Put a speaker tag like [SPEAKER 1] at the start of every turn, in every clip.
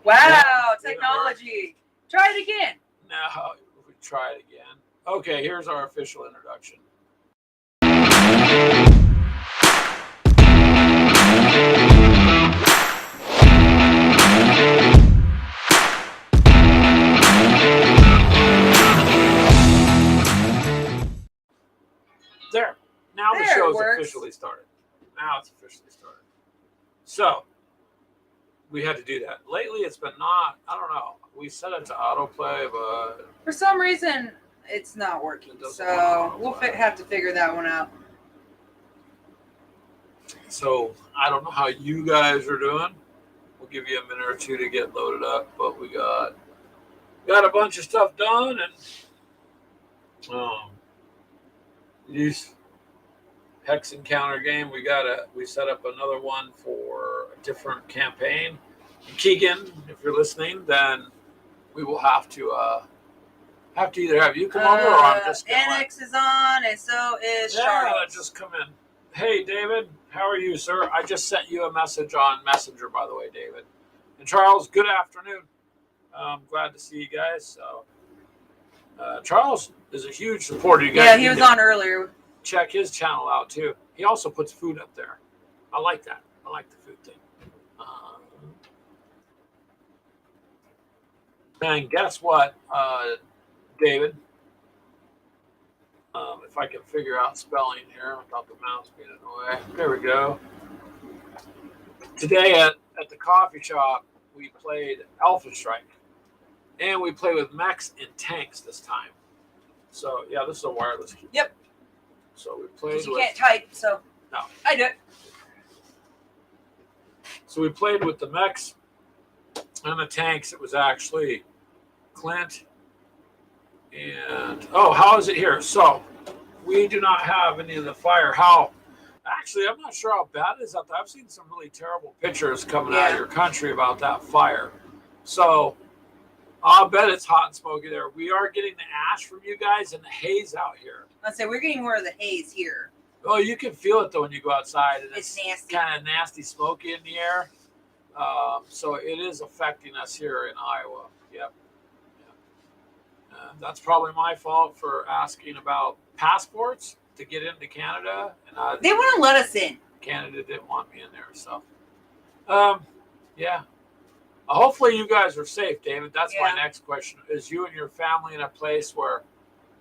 [SPEAKER 1] Wow, technology. Try it again.
[SPEAKER 2] Now we try it again. Okay, here's our official introduction. There. Now the show's officially started. Now it's officially started. So, we had to do that. Lately, it's been I don't know. We set it to autoplay, but
[SPEAKER 1] for some reason, it's not working. So, we'll have to figure that one out.
[SPEAKER 2] So, I don't know how you guys are doing. We'll give you a minute or two to get loaded up, but we got a bunch of stuff done, and these Hex Encounter game, we set up another one for a different campaign. Keegan, if you're listening, then we will have to either have you come over or I'm just going.
[SPEAKER 1] Annex is on, and so is Charles.
[SPEAKER 2] Yeah, just come in. Hey, David, how are you, sir? I just sent you a message on Messenger, by the way, David. And Charles, good afternoon. I'm glad to see you guys. So, Charles is a huge supporter. You guys,
[SPEAKER 1] yeah, he was on earlier.
[SPEAKER 2] Check his channel out too. He also puts food up there. I like that. I like the food thing. And guess what, David? If I can figure out spelling here without the mouse being in the way. There we go. Today at the coffee shop, we played Alpha Strike. And we played with mechs and tanks this time. So, yeah, this is a wireless key.
[SPEAKER 1] Yep.
[SPEAKER 2] So we played
[SPEAKER 1] you can't type, so
[SPEAKER 2] no.
[SPEAKER 1] I do.
[SPEAKER 2] So we played with the mechs and the tanks. It was actually Clint. And, how is it here? So we do not have any of the fire. Actually, I'm not sure how bad it is out there. I've seen some really terrible pictures coming out of your country about that fire. So I'll bet it's hot and smoky there. We are getting the ash from you guys and the haze out here.
[SPEAKER 1] I'd say we're getting more of the haze here.
[SPEAKER 2] Oh, you can feel it though when you go outside, and
[SPEAKER 1] it's nasty,
[SPEAKER 2] kind of nasty, smoky in the air. So it is affecting us here in Iowa. Yep. That's probably my fault for asking about passports to get into Canada, and
[SPEAKER 1] they wouldn't let us in.
[SPEAKER 2] Canada didn't want me in there, so yeah. Hopefully you guys are safe, David. That's my next question. Is you and your family in a place where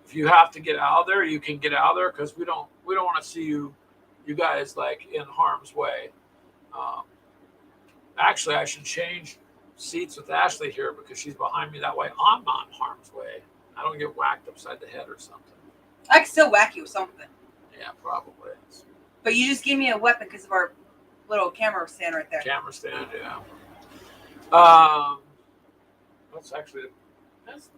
[SPEAKER 2] if you have to get out of there, you can get out of there? Because we don't want to see you guys like in harm's way. Actually, I should change seats with Ashley here because she's behind me. That way I'm not in harm's way. I don't get whacked upside the head or something.
[SPEAKER 1] I can still whack you with something.
[SPEAKER 2] Yeah, probably.
[SPEAKER 1] But you just gave me a weapon because of our little camera stand right there.
[SPEAKER 2] Camera stand, yeah. That's actually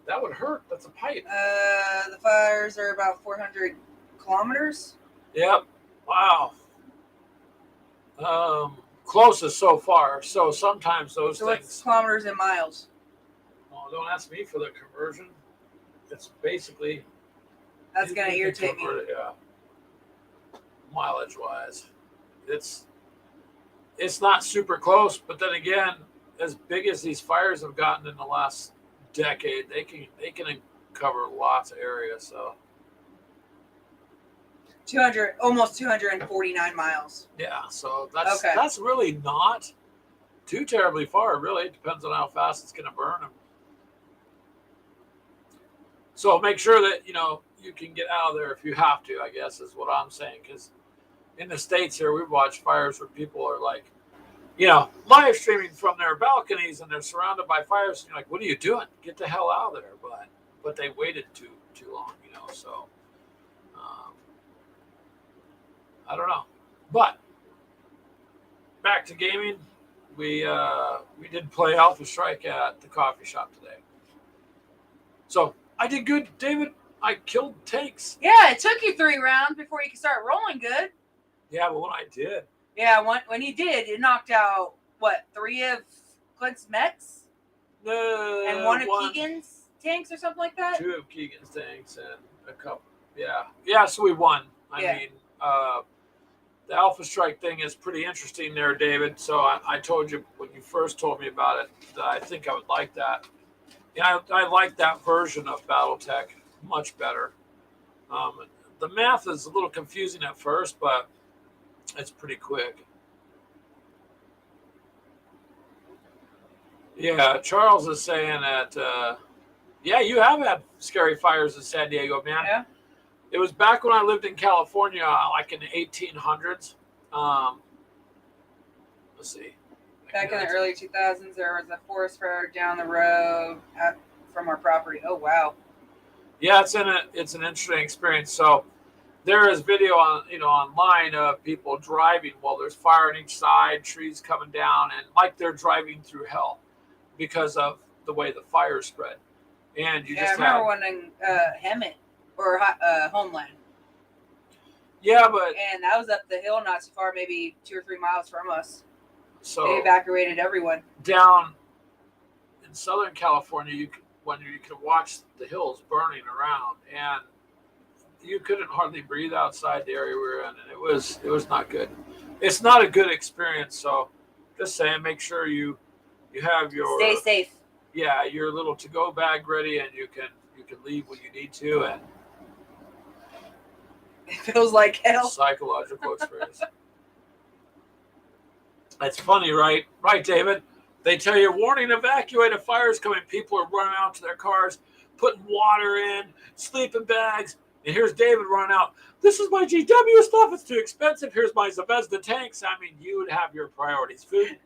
[SPEAKER 2] that would hurt. That's a pipe.
[SPEAKER 1] The fires are about 400 kilometers.
[SPEAKER 2] Yep. Wow. Closest so far. So sometimes those things.
[SPEAKER 1] What's kilometers and miles?
[SPEAKER 2] Oh, don't ask me for the conversion. It's basically.
[SPEAKER 1] That's gonna irritate me.
[SPEAKER 2] Yeah. Mileage wise, it's not super close, but then again, as big as these fires have gotten in the last decade, they can cover lots of area. So
[SPEAKER 1] 200, almost 249 miles.
[SPEAKER 2] Yeah, so that's really not too terribly far. Really, it depends on how fast it's going to burn them. So make sure that you can get out of there if you have to. I guess is what I'm saying, because in the States here, we've watched fires where people are like, live streaming from their balconies and they're surrounded by fires. And you're like, what are you doing? Get the hell out of there. But they waited too long, so I don't know. But back to gaming, we did play Alpha Strike at the coffee shop today. So I did good, David. I killed tanks.
[SPEAKER 1] Yeah, it took you 3 rounds before you could start rolling good.
[SPEAKER 2] Yeah, but when I did.
[SPEAKER 1] Yeah, when you did, you knocked out, 3 of Clint's mechs? And 1 of Keegan's tanks or something like that?
[SPEAKER 2] 2 of Keegan's tanks and a couple. Yeah. Yeah, so we won. I mean, the Alpha Strike thing is pretty interesting there, David. So I told you when you first told me about it that I think I would like that. Yeah, I like that version of BattleTech much better. The math is a little confusing at first, but it's pretty quick. Yeah, Charles is saying that, yeah, you have had scary fires in San Diego, man.
[SPEAKER 1] Yeah.
[SPEAKER 2] It was back when I lived in California, like in the 1800s. Let's see.
[SPEAKER 1] Back in the early 2000s, there was a forest fire down the road from our property. Oh, wow.
[SPEAKER 2] Yeah, it's an interesting experience. So there is video on online of people driving while there's fire on each side, trees coming down, and like they're driving through hell because of the way the fire spread. And you just
[SPEAKER 1] I remember one in Hemet or Homeland.
[SPEAKER 2] Yeah, but
[SPEAKER 1] and that was up the hill, not too far, maybe 2 or 3 miles from us.
[SPEAKER 2] So
[SPEAKER 1] they evacuated everyone.
[SPEAKER 2] Down in Southern California, you could watch the hills burning around, and you couldn't hardly breathe outside the area we were in, and it was not good. It's not a good experience. So, just saying, make sure you have your
[SPEAKER 1] stay safe.
[SPEAKER 2] Yeah, your little to-go bag ready, and you can leave when you need to, and
[SPEAKER 1] it feels like hell.
[SPEAKER 2] Psychological experience. That's funny, right? Right, David? They tell you, warning, evacuate, a fire's coming. People are running out to their cars, putting water in, sleeping bags. And here's David running out. This is my GW stuff. It's too expensive. Here's my Zvezda tanks. I mean, you would have your priorities. Food,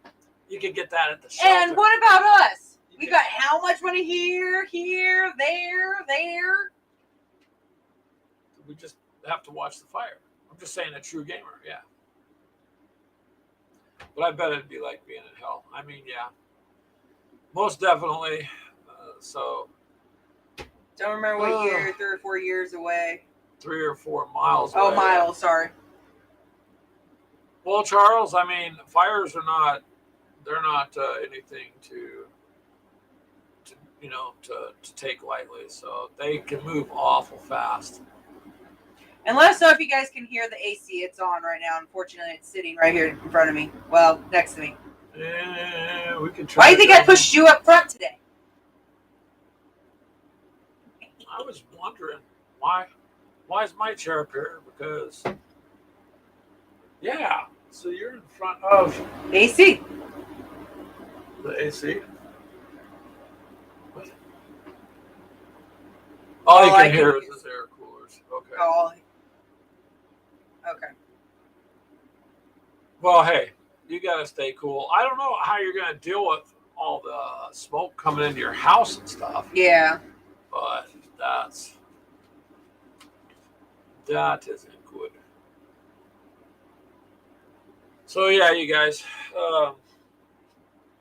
[SPEAKER 2] you can get that at the shelter.
[SPEAKER 1] And what about us? We got how much money here, there?
[SPEAKER 2] We just have to watch the fire. I'm just saying, a true gamer, yeah. But I bet it'd be like being in hell. I mean, yeah, most definitely. So.
[SPEAKER 1] Don't remember what year, 3 or 4 years away.
[SPEAKER 2] 3 or 4 miles
[SPEAKER 1] away.
[SPEAKER 2] Oh,
[SPEAKER 1] miles, sorry.
[SPEAKER 2] Well, Charles, I mean, fires are not, they're not anything to take lightly. So they can move awful fast.
[SPEAKER 1] And let us know if you guys can hear the AC. It's on right now. Unfortunately, it's sitting right here in front of me. Well, next to me.
[SPEAKER 2] Yeah, we can try.
[SPEAKER 1] Why do you think I pushed you up front today?
[SPEAKER 2] I was wondering why is my chair up here? Because yeah, so you're in front of
[SPEAKER 1] AC.
[SPEAKER 2] The AC. What? All you can hear is air coolers. Okay.
[SPEAKER 1] Oh. Okay.
[SPEAKER 2] Well, hey, you got to stay cool. I don't know how you're going to deal with all the smoke coming into your house and stuff.
[SPEAKER 1] Yeah.
[SPEAKER 2] But that isn't good. So yeah, you guys,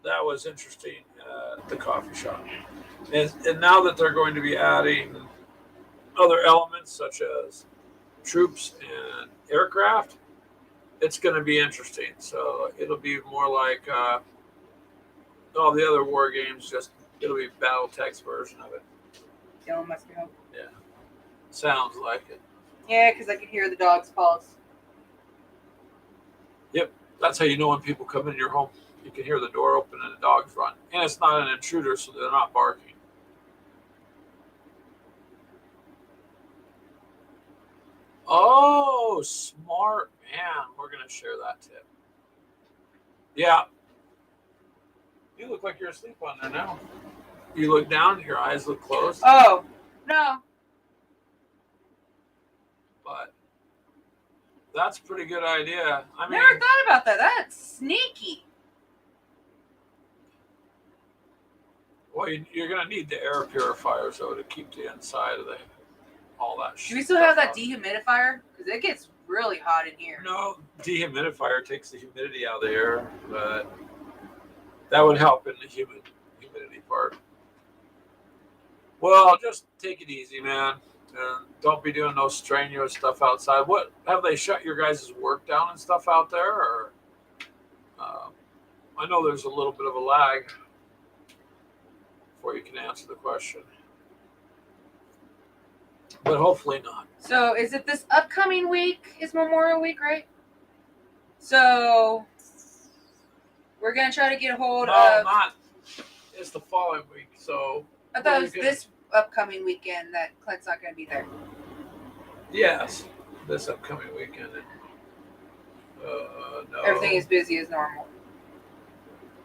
[SPEAKER 2] that was interesting at the coffee shop. And now that they're going to be adding other elements such as troops and aircraft, it's going to be interesting. So it'll be more like all the other war games, just it'll be BattleTech's version of it.
[SPEAKER 1] Dylan must be home.
[SPEAKER 2] Yeah. Sounds like it.
[SPEAKER 1] Yeah, because I can hear the dog's paws.
[SPEAKER 2] Yep. That's how you know when people come in your home. You can hear the door open and the dogs run. And it's not an intruder, so they're not barking. Oh, smart man. We're going to share that tip. Yeah. You look like you're asleep on there now. You look down, your eyes look closed.
[SPEAKER 1] Oh, no.
[SPEAKER 2] But that's a pretty good idea. I mean,
[SPEAKER 1] never thought about that. That's sneaky.
[SPEAKER 2] Well, you're going to need the air purifiers, though, to keep the inside of all that shit.
[SPEAKER 1] Do we still have that dehumidifier? Because it gets really hot in here.
[SPEAKER 2] No, dehumidifier takes the humidity out of the air, but that would help in the humidity part. Well, just take it easy, man. And don't be doing no strenuous stuff outside. What have they shut your guys' work down and stuff out there? Or I know there's a little bit of a lag before you can answer the question, but hopefully not.
[SPEAKER 1] So is it this upcoming week? Is Memorial Week, right? So we're gonna try to get a hold
[SPEAKER 2] No,
[SPEAKER 1] of.
[SPEAKER 2] not. It's the following week. So
[SPEAKER 1] I thought it was this upcoming weekend that Clint's not gonna be there.
[SPEAKER 2] yes, this upcoming weekend. No.
[SPEAKER 1] Everything is busy as normal.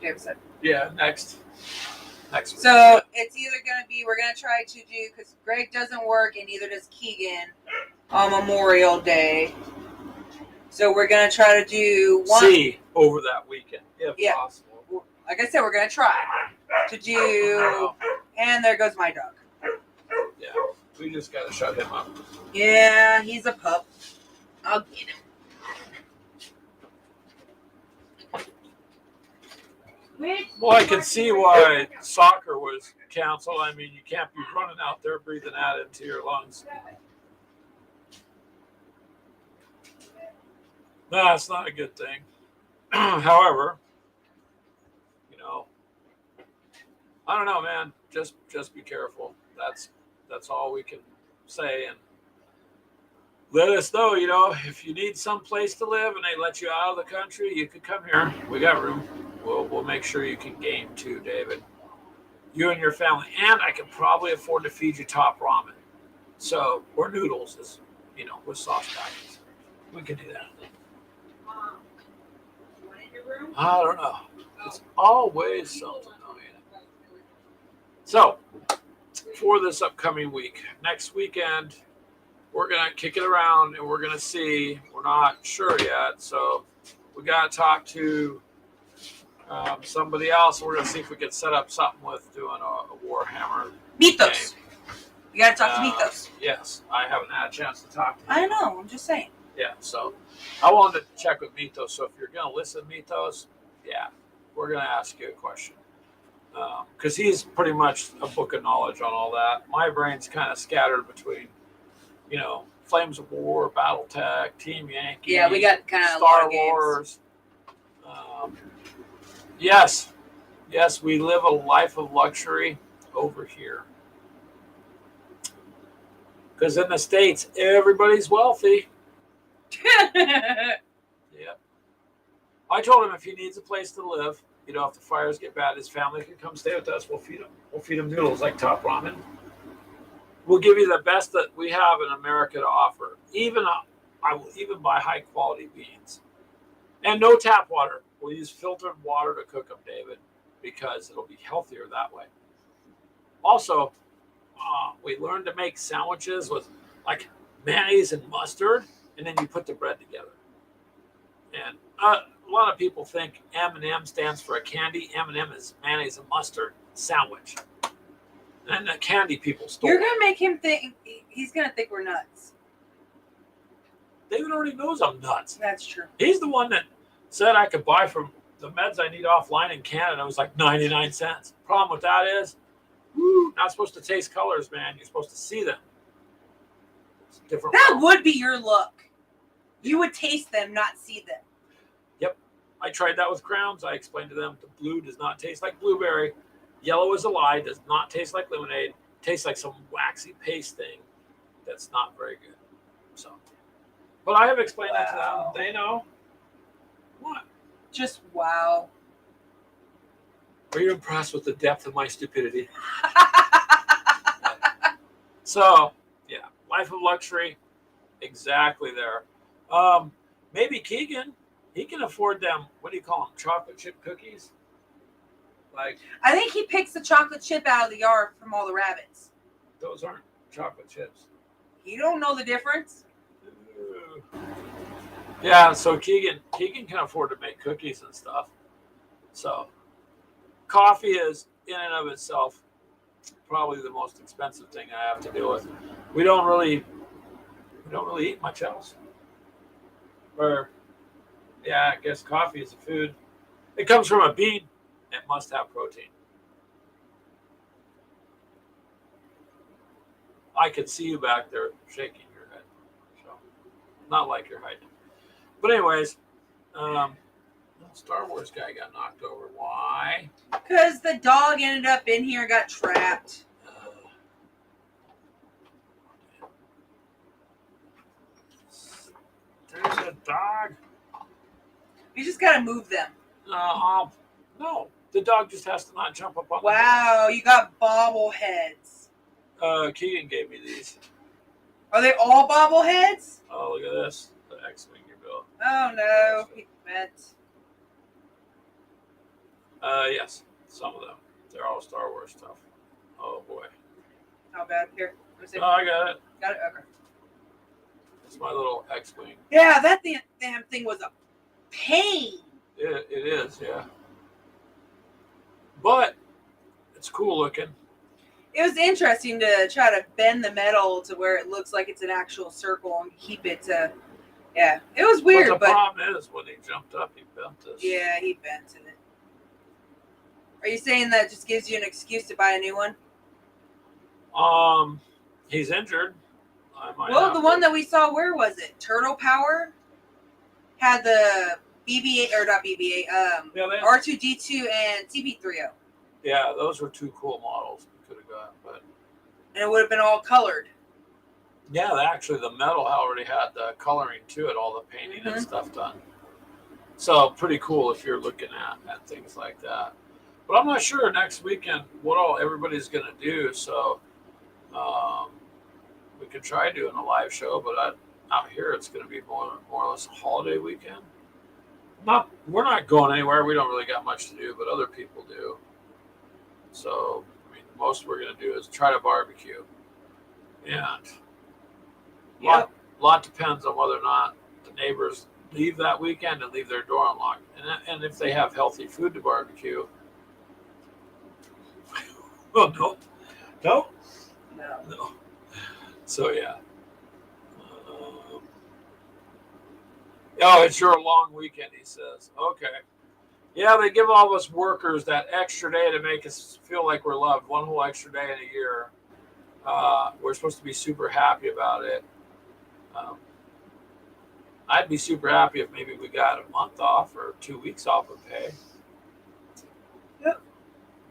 [SPEAKER 1] David said.
[SPEAKER 2] Yeah, next week.
[SPEAKER 1] So it's either gonna be we're gonna try to do because Greg doesn't work and neither does Keegan on Memorial Day. So we're gonna try to do one.
[SPEAKER 2] See over that weekend if possible.
[SPEAKER 1] Like I said, we're gonna try to do. And there goes my dog.
[SPEAKER 2] Yeah, we just gotta shut him up.
[SPEAKER 1] Yeah, he's a pup. I'll get him.
[SPEAKER 2] Well, I can see why soccer was canceled. I mean, you can't be running out there breathing that into your lungs. No, that's not a good thing. However, you know, I don't know, man. Just be careful. That's all we can say. And let us know, you know, if you need some place to live and they let you out of the country, you could come here. We got room. We'll make sure you can game too, David. You and your family. And I can probably afford to feed you top ramen. So, or noodles, is, you know, with sauce packets. We can do that. I don't know. It's always something. So, for this upcoming week, next weekend, we're going to kick it around and we're going to see. We're not sure yet. So, we got to talk to somebody else. We're going to see if we can set up something with doing a Warhammer
[SPEAKER 1] Mythos.
[SPEAKER 2] game.
[SPEAKER 1] You gotta talk to Mythos.
[SPEAKER 2] Yes, I haven't had a chance to talk to him.
[SPEAKER 1] I know, I'm just saying.
[SPEAKER 2] Yeah, so I wanted to check with Mythos. So if you're going to listen to Mythos, yeah, we're going to ask you a question. Because he's pretty much a book of knowledge on all that. My brain's kind of scattered between, you know, Flames of War, BattleTech, Team Yankee.
[SPEAKER 1] Yeah, we got kind of
[SPEAKER 2] Star Wars. Yes, we live a life of luxury over here. Because in the States, everybody's wealthy. Yeah. I told him if he needs a place to live, you know, if the fires get bad, his family can come stay with us. We'll feed him. We'll feed him noodles like top ramen. We'll give you the best that we have in America to offer. I will even buy high quality beans. And no tap water. We'll use filtered water to cook them, David, because it'll be healthier that way. Also, we learned to make sandwiches with like mayonnaise and mustard, and then you put the bread together. And a lot of people think M&M stands for a candy. M&M is mayonnaise and mustard sandwich. And the candy people stole.
[SPEAKER 1] You're gonna make him think. He's gonna think we're nuts.
[SPEAKER 2] David already knows I'm nuts.
[SPEAKER 1] That's true.
[SPEAKER 2] He's the one that said I could buy from the meds I need offline in Canada. It was like 99 cents. Problem with that is, not supposed to taste colors, man. You're supposed to see them. It's different.
[SPEAKER 1] That would be your look. You would taste them, not see them.
[SPEAKER 2] Yep. I tried that with crowns. I explained to them the blue does not taste like blueberry. Yellow is a lie. Does not taste like lemonade. Tastes like some waxy paste thing that's not very good. So, but I have explained that to them. They know. What?
[SPEAKER 1] Just wow.
[SPEAKER 2] Are you impressed with the depth of my stupidity? So, yeah, life of luxury, exactly there. Maybe Keegan, he can afford them. What do you call them? Chocolate chip cookies. Like
[SPEAKER 1] I think he picks the chocolate chip out of the yard from all the rabbits.
[SPEAKER 2] those aren't chocolate chips.
[SPEAKER 1] You don't know the difference.
[SPEAKER 2] Yeah, so Keegan can afford to make cookies and stuff. So coffee is in and of itself probably the most expensive thing I have to deal with. We don't really eat much else. Or yeah, I guess coffee is a food. It comes from a bean. It must have protein. I could see you back there shaking your head. So not like you're hiding. But anyways, Star Wars guy got knocked over. Why?
[SPEAKER 1] Because the dog ended up in here and got trapped.
[SPEAKER 2] There's a dog.
[SPEAKER 1] You just gotta move them.
[SPEAKER 2] No, the dog just has to not jump up on.
[SPEAKER 1] Wow, you got bobbleheads.
[SPEAKER 2] Keegan gave me these.
[SPEAKER 1] Are they all bobbleheads?
[SPEAKER 2] Oh, look at this. The X-Wing you built.
[SPEAKER 1] Oh no, he meant.
[SPEAKER 2] Yes, some of them. They're all Star Wars stuff. Oh boy.
[SPEAKER 1] How bad? Here, let me see.
[SPEAKER 2] Oh, I got it.
[SPEAKER 1] Got it. Okay.
[SPEAKER 2] It's my little X-Wing.
[SPEAKER 1] Yeah, that damn thing was a pain.
[SPEAKER 2] It is, yeah. But it's cool looking.
[SPEAKER 1] It was interesting to try to bend the metal to where it looks like it's an actual circle and keep it to. Yeah, it was weird,
[SPEAKER 2] But the problem is when he jumped up, he bent this.
[SPEAKER 1] Yeah, he bent it. Are you saying that just gives you an excuse to buy a new one?
[SPEAKER 2] He's injured.
[SPEAKER 1] Well, the one that we saw, where was it? Turtle Power had the BB-8 or not BB-8, R2D2 and TB30.
[SPEAKER 2] Yeah, those were two cool models we could have got, but
[SPEAKER 1] and it would have been all colored.
[SPEAKER 2] yeah, actually the metal already had the coloring to it, all the painting and stuff done. So pretty cool if you're looking at things like that. But I'm not sure next weekend what all everybody's going to do. So we could try doing a live show, but out here it's going to be more or less a holiday weekend. We're not going anywhere. We don't really got much to do, but other people do. So I mean, most we're going to do is try to barbecue, and lot depends on whether or not the neighbors leave that weekend and leave their door unlocked, and if they have healthy food to barbecue. Oh no. So yeah. Oh, it's your long weekend, he says. Okay. Yeah, they give all of us workers that extra day to make us feel like we're loved. One whole extra day in a year. We're supposed to be super happy about it. I'd be super happy if maybe we got a month off or 2 weeks off of pay.
[SPEAKER 1] Yep.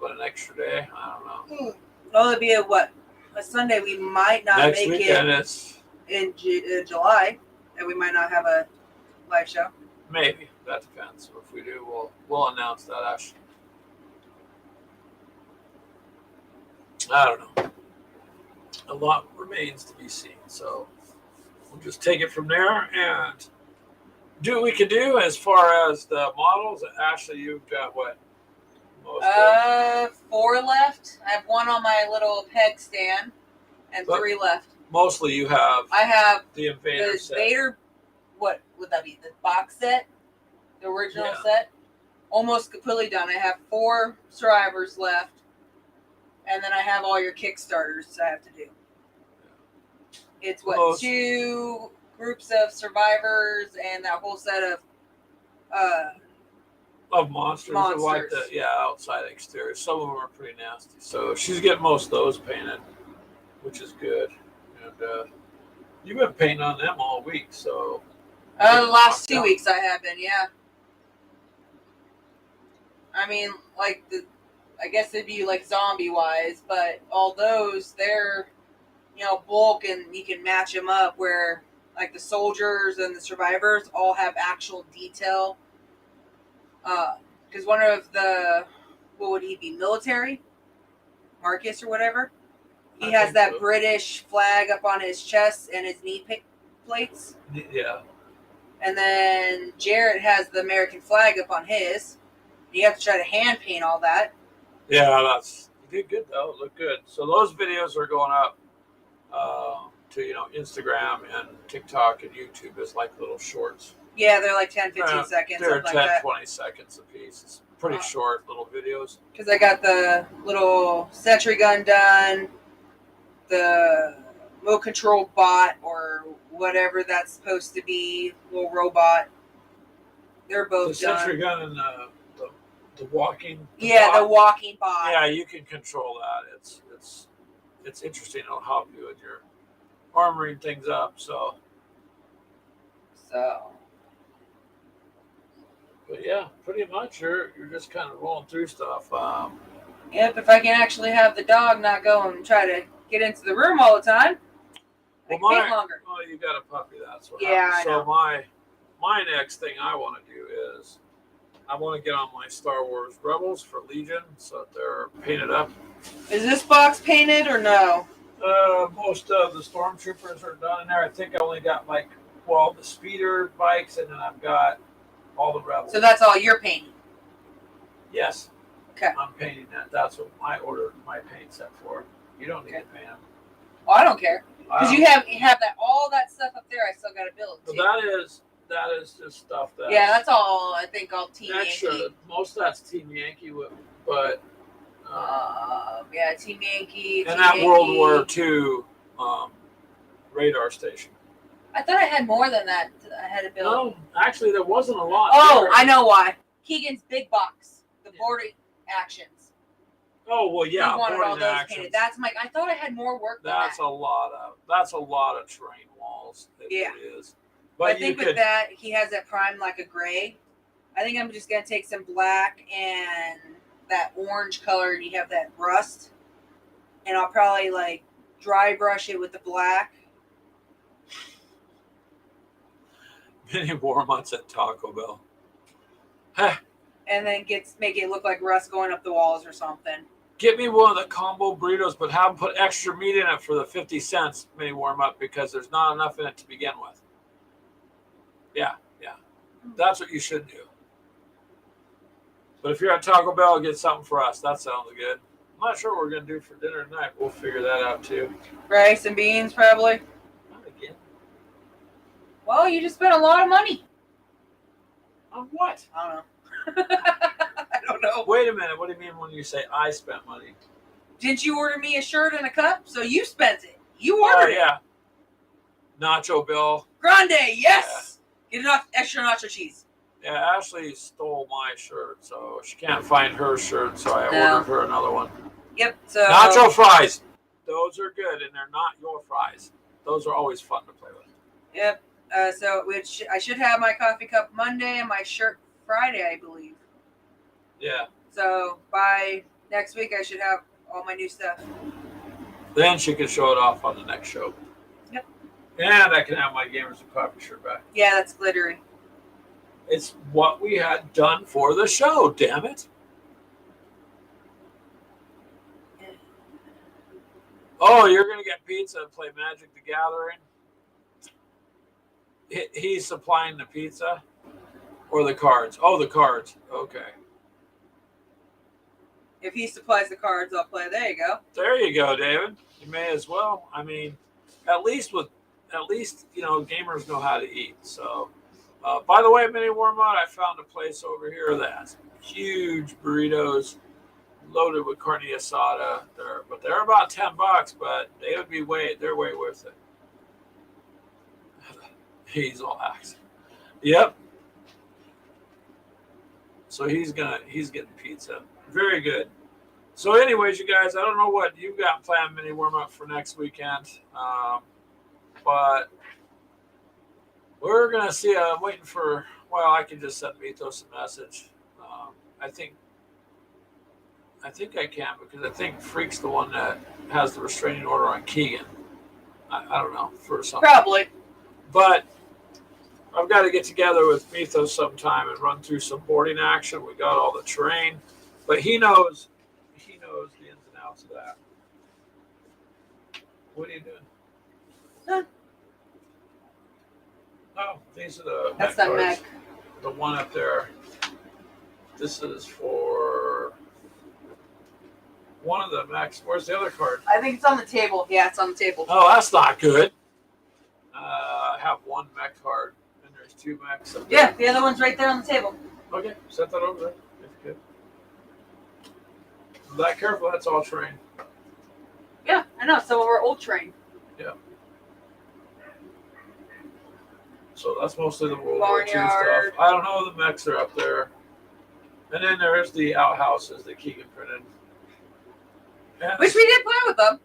[SPEAKER 2] But an extra day, I don't know.
[SPEAKER 1] Oh, it'd be a Sunday. We might not
[SPEAKER 2] Next
[SPEAKER 1] make
[SPEAKER 2] weekend,
[SPEAKER 1] it
[SPEAKER 2] it's
[SPEAKER 1] in July, and we might not have a live show.
[SPEAKER 2] maybe. That depends. If we do, we'll announce that, Ash. I don't know. A lot remains to be seen, so we'll just take it from there and do what we can do as far as the models. Ashley, you've got what?
[SPEAKER 1] 4 left. I have 1 on my little peg stand, and 3 left.
[SPEAKER 2] Mostly you have.
[SPEAKER 1] I have
[SPEAKER 2] the Invader
[SPEAKER 1] the
[SPEAKER 2] set.
[SPEAKER 1] Vader. What would that be? The box set, the original set, almost completely done. I have 4 survivors left, and then I have all your Kickstarters I have to do. It's 2 groups of survivors and that whole set of
[SPEAKER 2] monsters. Like the outside exterior. Some of them are pretty nasty. So she's getting most of those painted, which is good. And you've been painting on them all week, so.
[SPEAKER 1] The last 2 weeks I have been, yeah. I mean, like I guess it'd be like zombie wise, but all those they're bulk and you can match them up where like the soldiers and the survivors all have actual detail. Because one of the, what would he be, military? Marcus or whatever? He has that British flag up on his chest and his knee plates.
[SPEAKER 2] Yeah.
[SPEAKER 1] And then Jarrett has the American flag up on his. You have to try to hand paint all that.
[SPEAKER 2] Yeah, you did good though. It looked good. So those videos are going up to Instagram and TikTok and YouTube as like little shorts.
[SPEAKER 1] Yeah, they're like 10, 15 seconds.
[SPEAKER 2] They're 10,
[SPEAKER 1] like
[SPEAKER 2] 20 seconds a piece. It's pretty short little videos.
[SPEAKER 1] Because I got the little sentry gun done, the remote control bot or whatever that's supposed to be, little robot. They're both done.
[SPEAKER 2] The sentry gun and the walking.
[SPEAKER 1] The walking bot.
[SPEAKER 2] Yeah, you can control that. It's interesting. It'll help you with your armoring things up. So. But yeah, pretty much you're just kind of rolling through stuff.
[SPEAKER 1] Yep, if I can actually have the dog not go and try to get into the room all the time, I can paint longer.
[SPEAKER 2] Oh, you got a puppy, that's what
[SPEAKER 1] happens.
[SPEAKER 2] I know. My next thing I want to do is I want to get on my Star Wars Rebels for Legion so that they're painted up.
[SPEAKER 1] Is this box painted or no?
[SPEAKER 2] Most of the stormtroopers are done in there. I think I only got the speeder bikes, and then I've got all the rebels.
[SPEAKER 1] So that's all you're painting?
[SPEAKER 2] Yes.
[SPEAKER 1] Okay.
[SPEAKER 2] I'm painting that. That's what I ordered my paint set for. You don't need to paint them.
[SPEAKER 1] Well, I don't care. Because you have that all that stuff up there. I still got to build too.
[SPEAKER 2] So that is just stuff that.
[SPEAKER 1] Yeah, that's all. I think all Team
[SPEAKER 2] extra.
[SPEAKER 1] Yankee.
[SPEAKER 2] Most of that's Team Yankee, but.
[SPEAKER 1] Yeah, Team Yankee.
[SPEAKER 2] And that World War II radar station.
[SPEAKER 1] I thought I had more than that. I had to build.
[SPEAKER 2] No, actually, there wasn't a lot.
[SPEAKER 1] Oh,
[SPEAKER 2] there.
[SPEAKER 1] I know why. Keegan's big box, the boarding actions.
[SPEAKER 2] Oh well, yeah,
[SPEAKER 1] he wanted all
[SPEAKER 2] boarding
[SPEAKER 1] those
[SPEAKER 2] actions.
[SPEAKER 1] painted. That's I thought I had more work than that.
[SPEAKER 2] That's a lot of terrain walls.
[SPEAKER 1] Yeah,
[SPEAKER 2] it is.
[SPEAKER 1] But I think with that, he has that primed like a gray. I think I'm just gonna take some black and that orange color, and you have that rust, and I'll probably dry brush it with the black.
[SPEAKER 2] Many warm-ups at Taco Bell.
[SPEAKER 1] And then make it look like rust going up the walls or something.
[SPEAKER 2] Get me one of the combo burritos, but have them put extra meat in it for the 50 cents mini warm-up because there's not enough in it to begin with. Yeah. That's what you should do. But if you're at Taco Bell, get something for us. That sounds good. I'm not sure what we're going to do for dinner tonight. We'll figure that out too.
[SPEAKER 1] Rice and beans, probably.
[SPEAKER 2] Not again.
[SPEAKER 1] Well, you just spent a lot of money.
[SPEAKER 2] On what?
[SPEAKER 1] I don't know. I don't know.
[SPEAKER 2] Wait a minute. What do you mean when you say I spent money?
[SPEAKER 1] Didn't you order me a shirt and a cup? So you spent it. You ordered it.
[SPEAKER 2] Nacho Bill.
[SPEAKER 1] Grande, yes. Yeah. Get enough extra nacho cheese.
[SPEAKER 2] Yeah, Ashley stole my shirt, so she can't find her shirt, so I ordered her another one.
[SPEAKER 1] Yep. So
[SPEAKER 2] nacho fries. Those are good, and they're not your fries. Those are always fun to play with.
[SPEAKER 1] Yep. I should have my coffee cup Monday and my shirt Friday, I believe.
[SPEAKER 2] Yeah.
[SPEAKER 1] So by next week, I should have all my new stuff.
[SPEAKER 2] Then she can show it off on the next show.
[SPEAKER 1] Yep.
[SPEAKER 2] And I can have my Gamers and Coffee shirt back.
[SPEAKER 1] Yeah, that's glittery.
[SPEAKER 2] It's what we had done for the show, damn it. Oh, you're going to get pizza and play Magic the Gathering? He's supplying the pizza? Or the cards? Oh, the cards. Okay.
[SPEAKER 1] If he supplies the cards, I'll play. There you go.
[SPEAKER 2] There you go, David. You may as well. I mean, at least gamers know how to eat. So, by the way, Mini Warmont, I found a place over here that has huge burritos loaded with carne asada. They're about $10, but they're way worth it. Hazel axe. Yep. So he's getting pizza. Very good. So anyways, you guys, I don't know what you've got planned mini warm-up for next weekend. But we're going to see. I'm waiting for, I can just send Mythos a message. I think I can because I think Freak's the one that has the restraining order on Keegan. I don't know, for something.
[SPEAKER 1] Probably.
[SPEAKER 2] But I've got to get together with Mythos sometime and run through some boarding action. We got all the terrain. But he knows the ins and outs of that. What are you doing?
[SPEAKER 1] Huh.
[SPEAKER 2] Oh, these are the
[SPEAKER 1] That's that mech.
[SPEAKER 2] The one up there. This is for one of the mechs. Where's the other card?
[SPEAKER 1] I think it's on the table. Yeah, it's on the table.
[SPEAKER 2] Oh, that's not good. I have one mech card, and there's two mechs up there.
[SPEAKER 1] Yeah, the other one's right there on the table.
[SPEAKER 2] Okay, set that over there. If you could. That careful, that's all terrain.
[SPEAKER 1] Yeah, I know. So we're old train.
[SPEAKER 2] Yeah. So that's mostly the World War II stuff. I don't know, the mechs are up there. And then there's the outhouses that Keegan printed. Yeah.
[SPEAKER 1] Which we did play with them.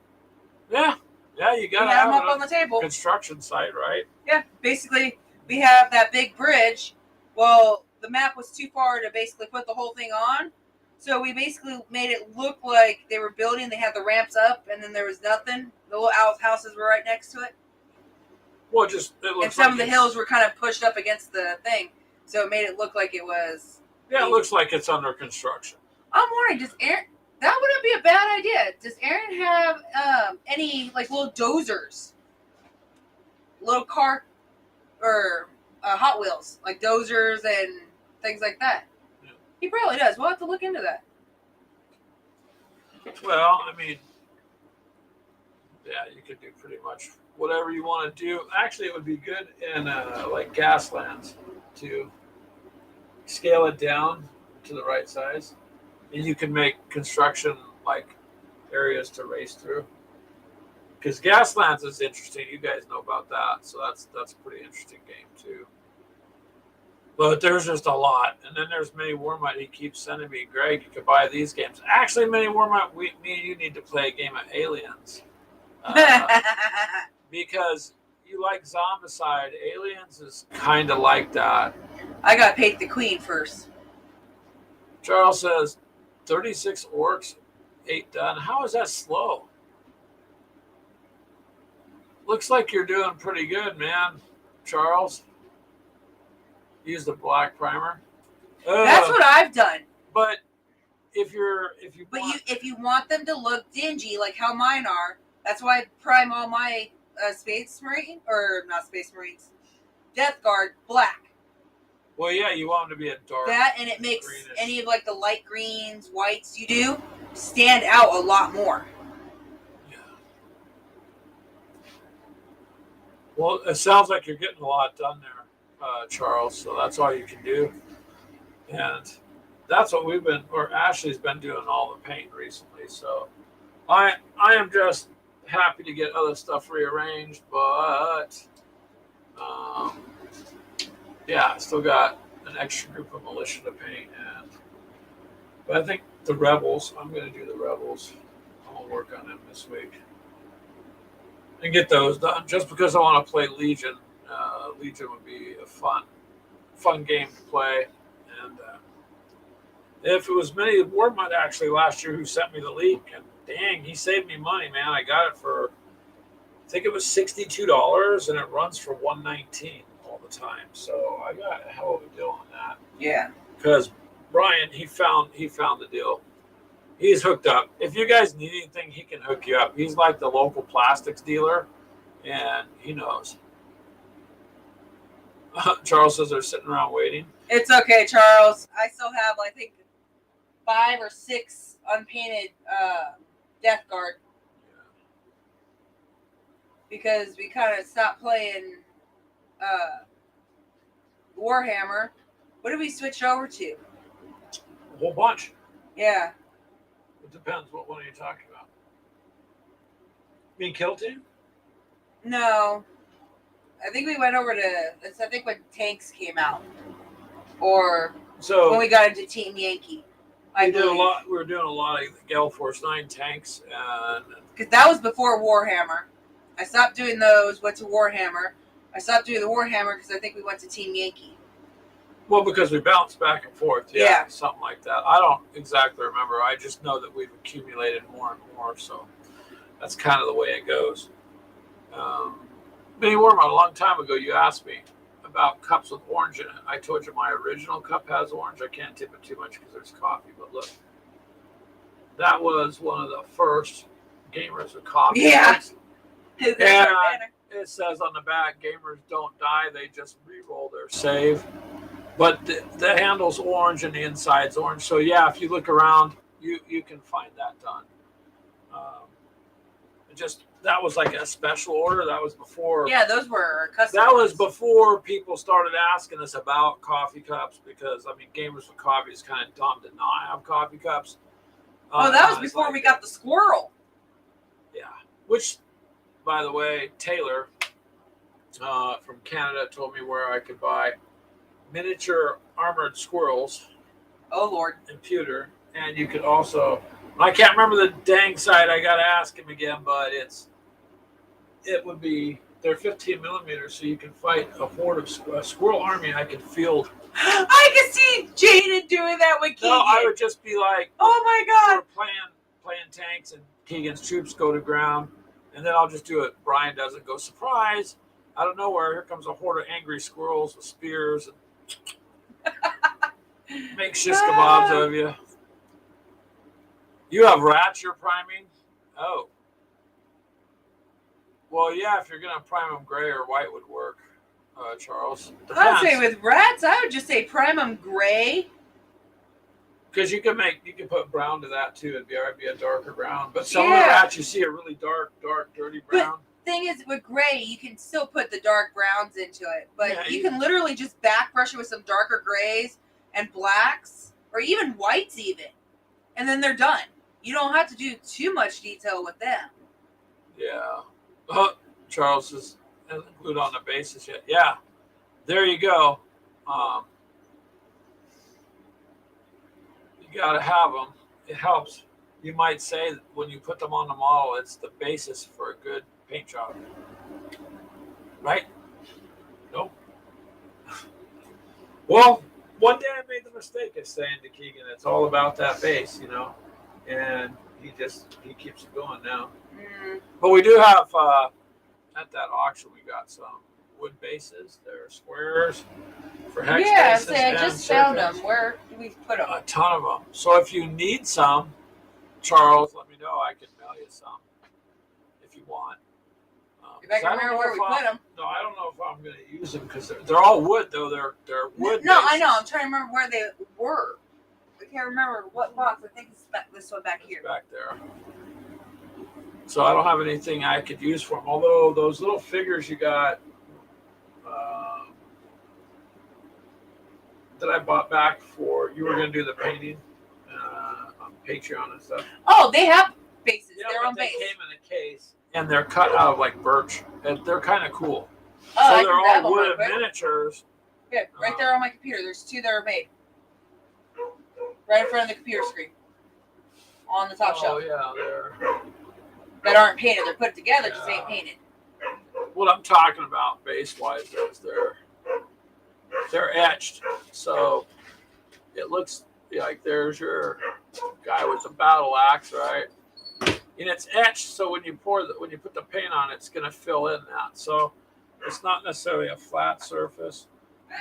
[SPEAKER 2] Yeah. Yeah, you got to
[SPEAKER 1] have
[SPEAKER 2] have
[SPEAKER 1] them up on the table.
[SPEAKER 2] Construction site, right?
[SPEAKER 1] Yeah, basically, we have that big bridge. Well, the map was too far to basically put the whole thing on. So we basically made it look like they were building. They had the ramps up, and then there was nothing. The little outhouses were right next to it.
[SPEAKER 2] Well, it looks
[SPEAKER 1] and some of the hills were kind of pushed up against the thing. So it made it look like it was
[SPEAKER 2] Yeah, it looks like it's under construction.
[SPEAKER 1] I'm wondering, does Aaron? That wouldn't be a bad idea. Does Aaron have any like little dozers, little car or Hot Wheels, like dozers and things like that?
[SPEAKER 2] Yeah.
[SPEAKER 1] He probably does. We'll have to look into that.
[SPEAKER 2] Well, I mean, yeah, you could do pretty much whatever you want to do. Actually, it would be good in like Gaslands to scale it down to the right size, and you can make construction like areas to race through. Because Gaslands is interesting. You guys know about that, so that's a pretty interesting game too. But there's just a lot, and then there's Mini Warmite. He keeps sending me, Greg, you could buy these games. Actually, Mini Warmite, me and you need to play a game of Aliens. Because you like Zombicide. Aliens is kind of like that.
[SPEAKER 1] I gotta paint the queen first.
[SPEAKER 2] Charles says 36 orcs, 8 done. How is that slow? Looks like you're doing pretty good, man, Charles. Use the black primer.
[SPEAKER 1] That's what I've done.
[SPEAKER 2] But if
[SPEAKER 1] you want them to look dingy like how mine are, that's why I prime all my Space Marine or not Space Marines, Death Guard black.
[SPEAKER 2] Well, yeah, you want them to be a dark.
[SPEAKER 1] That and it makes
[SPEAKER 2] greenish.
[SPEAKER 1] any of like the light greens, whites you do stand out a lot more.
[SPEAKER 2] Yeah. Well, it sounds like you're getting a lot done there, Charles. So that's all you can do, and that's what Ashley's been doing all the paint recently. So I am just happy to get other stuff rearranged, but yeah, I still got an extra group of militia to paint, but I think the Rebels, I'm going to do the Rebels. I'll work on them this week and get those done. Just because I want to play Legion. Legion would be a fun game to play, and if it was Mini Warmite actually last year who sent me the leak, and dang, he saved me money, man. I got it for, I think it was $62, and it runs for $119 all the time. So I got a hell of a deal on that.
[SPEAKER 1] Yeah.
[SPEAKER 2] Because Brian, he found the deal. He's hooked up. If you guys need anything, he can hook you up. He's like the local plastics dealer, and he knows. Charles says they're sitting around waiting.
[SPEAKER 1] It's okay, Charles. I still have, I think, 5 or 6 unpainted Death Guard. Because we kind of stopped playing Warhammer. What did we switch over to?
[SPEAKER 2] A whole bunch.
[SPEAKER 1] Yeah.
[SPEAKER 2] It depends. What one are you talking about? You mean Kill Team?
[SPEAKER 1] No. I think we went over to, I think when Tanks came out. Or when we got into Team Yankee. We
[SPEAKER 2] were doing a lot of Gale Force 9 tanks.
[SPEAKER 1] Because that was before Warhammer. I stopped doing those, went to Warhammer. I stopped doing the Warhammer because I think we went to Team Yankee.
[SPEAKER 2] Well, because we bounced back and forth. Yeah, something like that. I don't exactly remember. I just know that we've accumulated more and more. So that's kind of the way it goes. Mini Warmite, a long time ago, you asked me about cups with orange in it. I told you my original cup has orange. I can't tip it too much because there's coffee. But look, that was one of the first gamers with coffee.
[SPEAKER 1] Yeah.
[SPEAKER 2] And it says on the back, gamers don't die. They just re-roll their save. But the handle's orange and the inside's orange. So, yeah, if you look around, you can find that done. That was like a special order. That was before.
[SPEAKER 1] Yeah, those were custom.
[SPEAKER 2] That was before people started asking us about coffee cups because, Gamers with Coffee is kind of dumb to not have coffee cups.
[SPEAKER 1] That was before we got the squirrel.
[SPEAKER 2] Yeah. Which, by the way, Taylor from Canada told me where I could buy miniature armored squirrels.
[SPEAKER 1] Oh, Lord.
[SPEAKER 2] And pewter. And you could also, I can't remember the dang site. I got to ask him again, but it would be, they're 15 millimeters, so you can fight a horde of a squirrel army. I could field.
[SPEAKER 1] I can see Jaden doing that with Keegan.
[SPEAKER 2] No, I would just be like,
[SPEAKER 1] oh my God.
[SPEAKER 2] We're playing tanks, and Keegan's troops go to ground, and then I'll just do it. Brian doesn't go, surprise. Out of nowhere, here comes a horde of angry squirrels with spears. Make shish kebabs of you. You have rats you're priming? Oh. Well, yeah, if you're going to prime them gray or white would work, Charles.
[SPEAKER 1] I'd say with rats, I would just say prime them gray.
[SPEAKER 2] Because you can put brown to that too. It'd be a darker brown. But some of the rats you see are really dark, dirty brown.
[SPEAKER 1] But thing is, with gray, you can still put the dark browns into it. But
[SPEAKER 2] Yeah,
[SPEAKER 1] you can literally just back brush it with some darker grays and blacks, or even whites even. And then they're done. You don't have to do too much detail with them.
[SPEAKER 2] Yeah. Oh, Charles hasn't glued on the bases yet. Yeah. There you go. You got to have them. It helps. You might say that when you put them on the model, it's the basis for a good paint job. Right? Nope. Well, one day I made the mistake of saying to Keegan, it's all about that base, and he keeps it going now. But we do have, at that auction, we got some wood bases. They're squares for hex bases.
[SPEAKER 1] Yeah, I just found them. Where do we put them?
[SPEAKER 2] A ton of them. So if you need some, Charles, let me know. I can mail you some if you want.
[SPEAKER 1] If I can remember where we put them.
[SPEAKER 2] No, I don't know if I'm going to use them because they're all wood, though. They're wood.
[SPEAKER 1] No,
[SPEAKER 2] bases.
[SPEAKER 1] I know. I'm trying to remember where they were. I can't remember what box. I think it's this one back here.
[SPEAKER 2] Back there. So I don't have anything I could use for them. Although those little figures you got that I bought back for, you were going to do the painting on Patreon and stuff.
[SPEAKER 1] Oh, they have bases.
[SPEAKER 2] Yeah,
[SPEAKER 1] Their own
[SPEAKER 2] they
[SPEAKER 1] base.
[SPEAKER 2] came in a case and they're cut out of like birch, and they're kind of cool.
[SPEAKER 1] Oh,
[SPEAKER 2] So they're all wooden miniatures.
[SPEAKER 1] Yeah, right there on my computer. There's two that are made. Right in front of the computer screen. On the top shelf.
[SPEAKER 2] Oh yeah, they're.
[SPEAKER 1] That aren't painted. They're put together, just ain't painted.
[SPEAKER 2] What I'm talking about base-wise is they're etched, so it looks like there's your guy with the battle axe, right? And it's etched, so when you put the paint on, it's going to fill in that. So it's not necessarily a flat surface.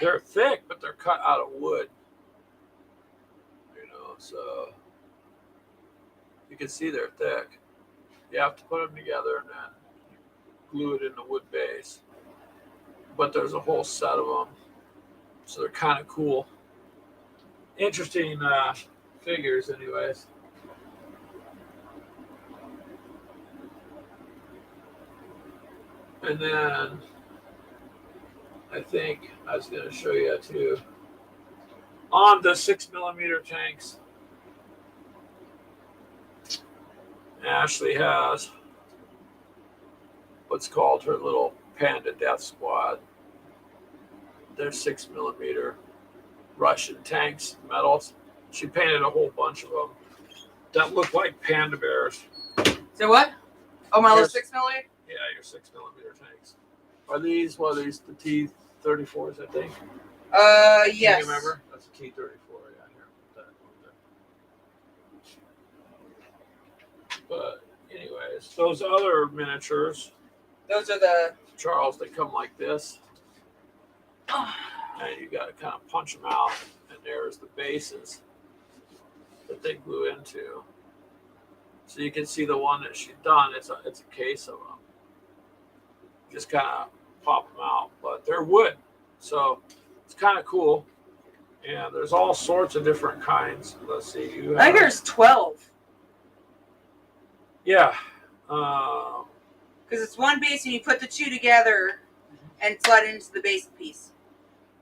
[SPEAKER 2] They're thick, but they're cut out of wood. So you can see they're thick. You have to put them together and then glue it in the wood base. But there's a whole set of them. So they're kind of cool. Interesting figures, anyways. And then I think I was going to show you too. On the 6mm tanks, Ashley has what's called her little Panda Death Squad. They're 6mm Russian tanks, metals. She painted a whole bunch of them that look like panda bears.
[SPEAKER 1] So what? Oh, my little 6mm?
[SPEAKER 2] Yeah, your 6mm tanks. Are these, the T-34s, I think?
[SPEAKER 1] Yes.
[SPEAKER 2] Can you remember? That's a T-34. Yeah, here. Put that over there. But anyways, those other miniatures.
[SPEAKER 1] Those are the...
[SPEAKER 2] Charles, they come like this. And you got to kind of punch them out. And there's the bases that they glue into. So you can see the one that she's done. It's a case of them. Just kind of pop them out. But they're wood. So it's kind of cool. And there's all sorts of different kinds. Let's see.
[SPEAKER 1] I think there's 12.
[SPEAKER 2] Yeah.
[SPEAKER 1] Because it's one base and you put the two together and slide it into the base piece.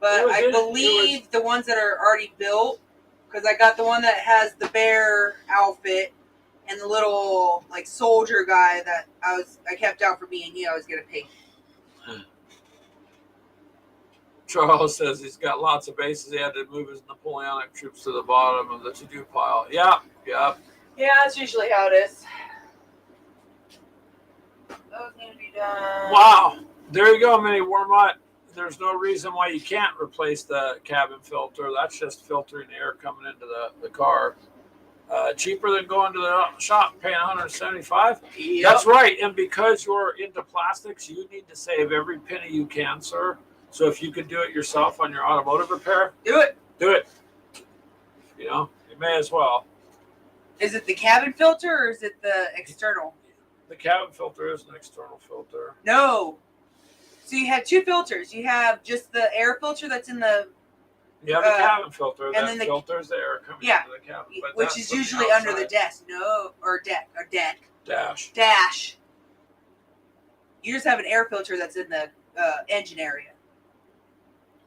[SPEAKER 1] But I believe the ones that are already built, because I got the one that has the bear outfit and the little like soldier guy that I kept out for me and I was gonna paint.
[SPEAKER 2] Charles says he's got lots of bases. He had to move his Napoleonic troops to the bottom of the to-do pile. Yep.
[SPEAKER 1] Yeah, that's usually how it is. Those need to be done.
[SPEAKER 2] Wow. There you go, Mini Wormut. There's no reason why you can't replace the cabin filter. That's just filtering air coming into the car. Cheaper than going to the shop paying $175.
[SPEAKER 1] Yep.
[SPEAKER 2] That's right. And because you're into plastics, you need to save every penny you can, sir. So if you could do it yourself on your automotive repair,
[SPEAKER 1] Do it.
[SPEAKER 2] do it. You know, you may as well.
[SPEAKER 1] Is it the cabin filter or is it the external?
[SPEAKER 2] The cabin filter is an external filter.
[SPEAKER 1] No. So you have two filters. You have just the air filter that's in the
[SPEAKER 2] You have a cabin filter
[SPEAKER 1] and
[SPEAKER 2] that
[SPEAKER 1] then the-
[SPEAKER 2] filters the air coming
[SPEAKER 1] Yeah.
[SPEAKER 2] into the cabin. But
[SPEAKER 1] which
[SPEAKER 2] that's
[SPEAKER 1] is
[SPEAKER 2] from the
[SPEAKER 1] usually under the
[SPEAKER 2] outside.
[SPEAKER 1] desk. No, or deck.
[SPEAKER 2] Dash.
[SPEAKER 1] You just have an air filter that's in the engine area.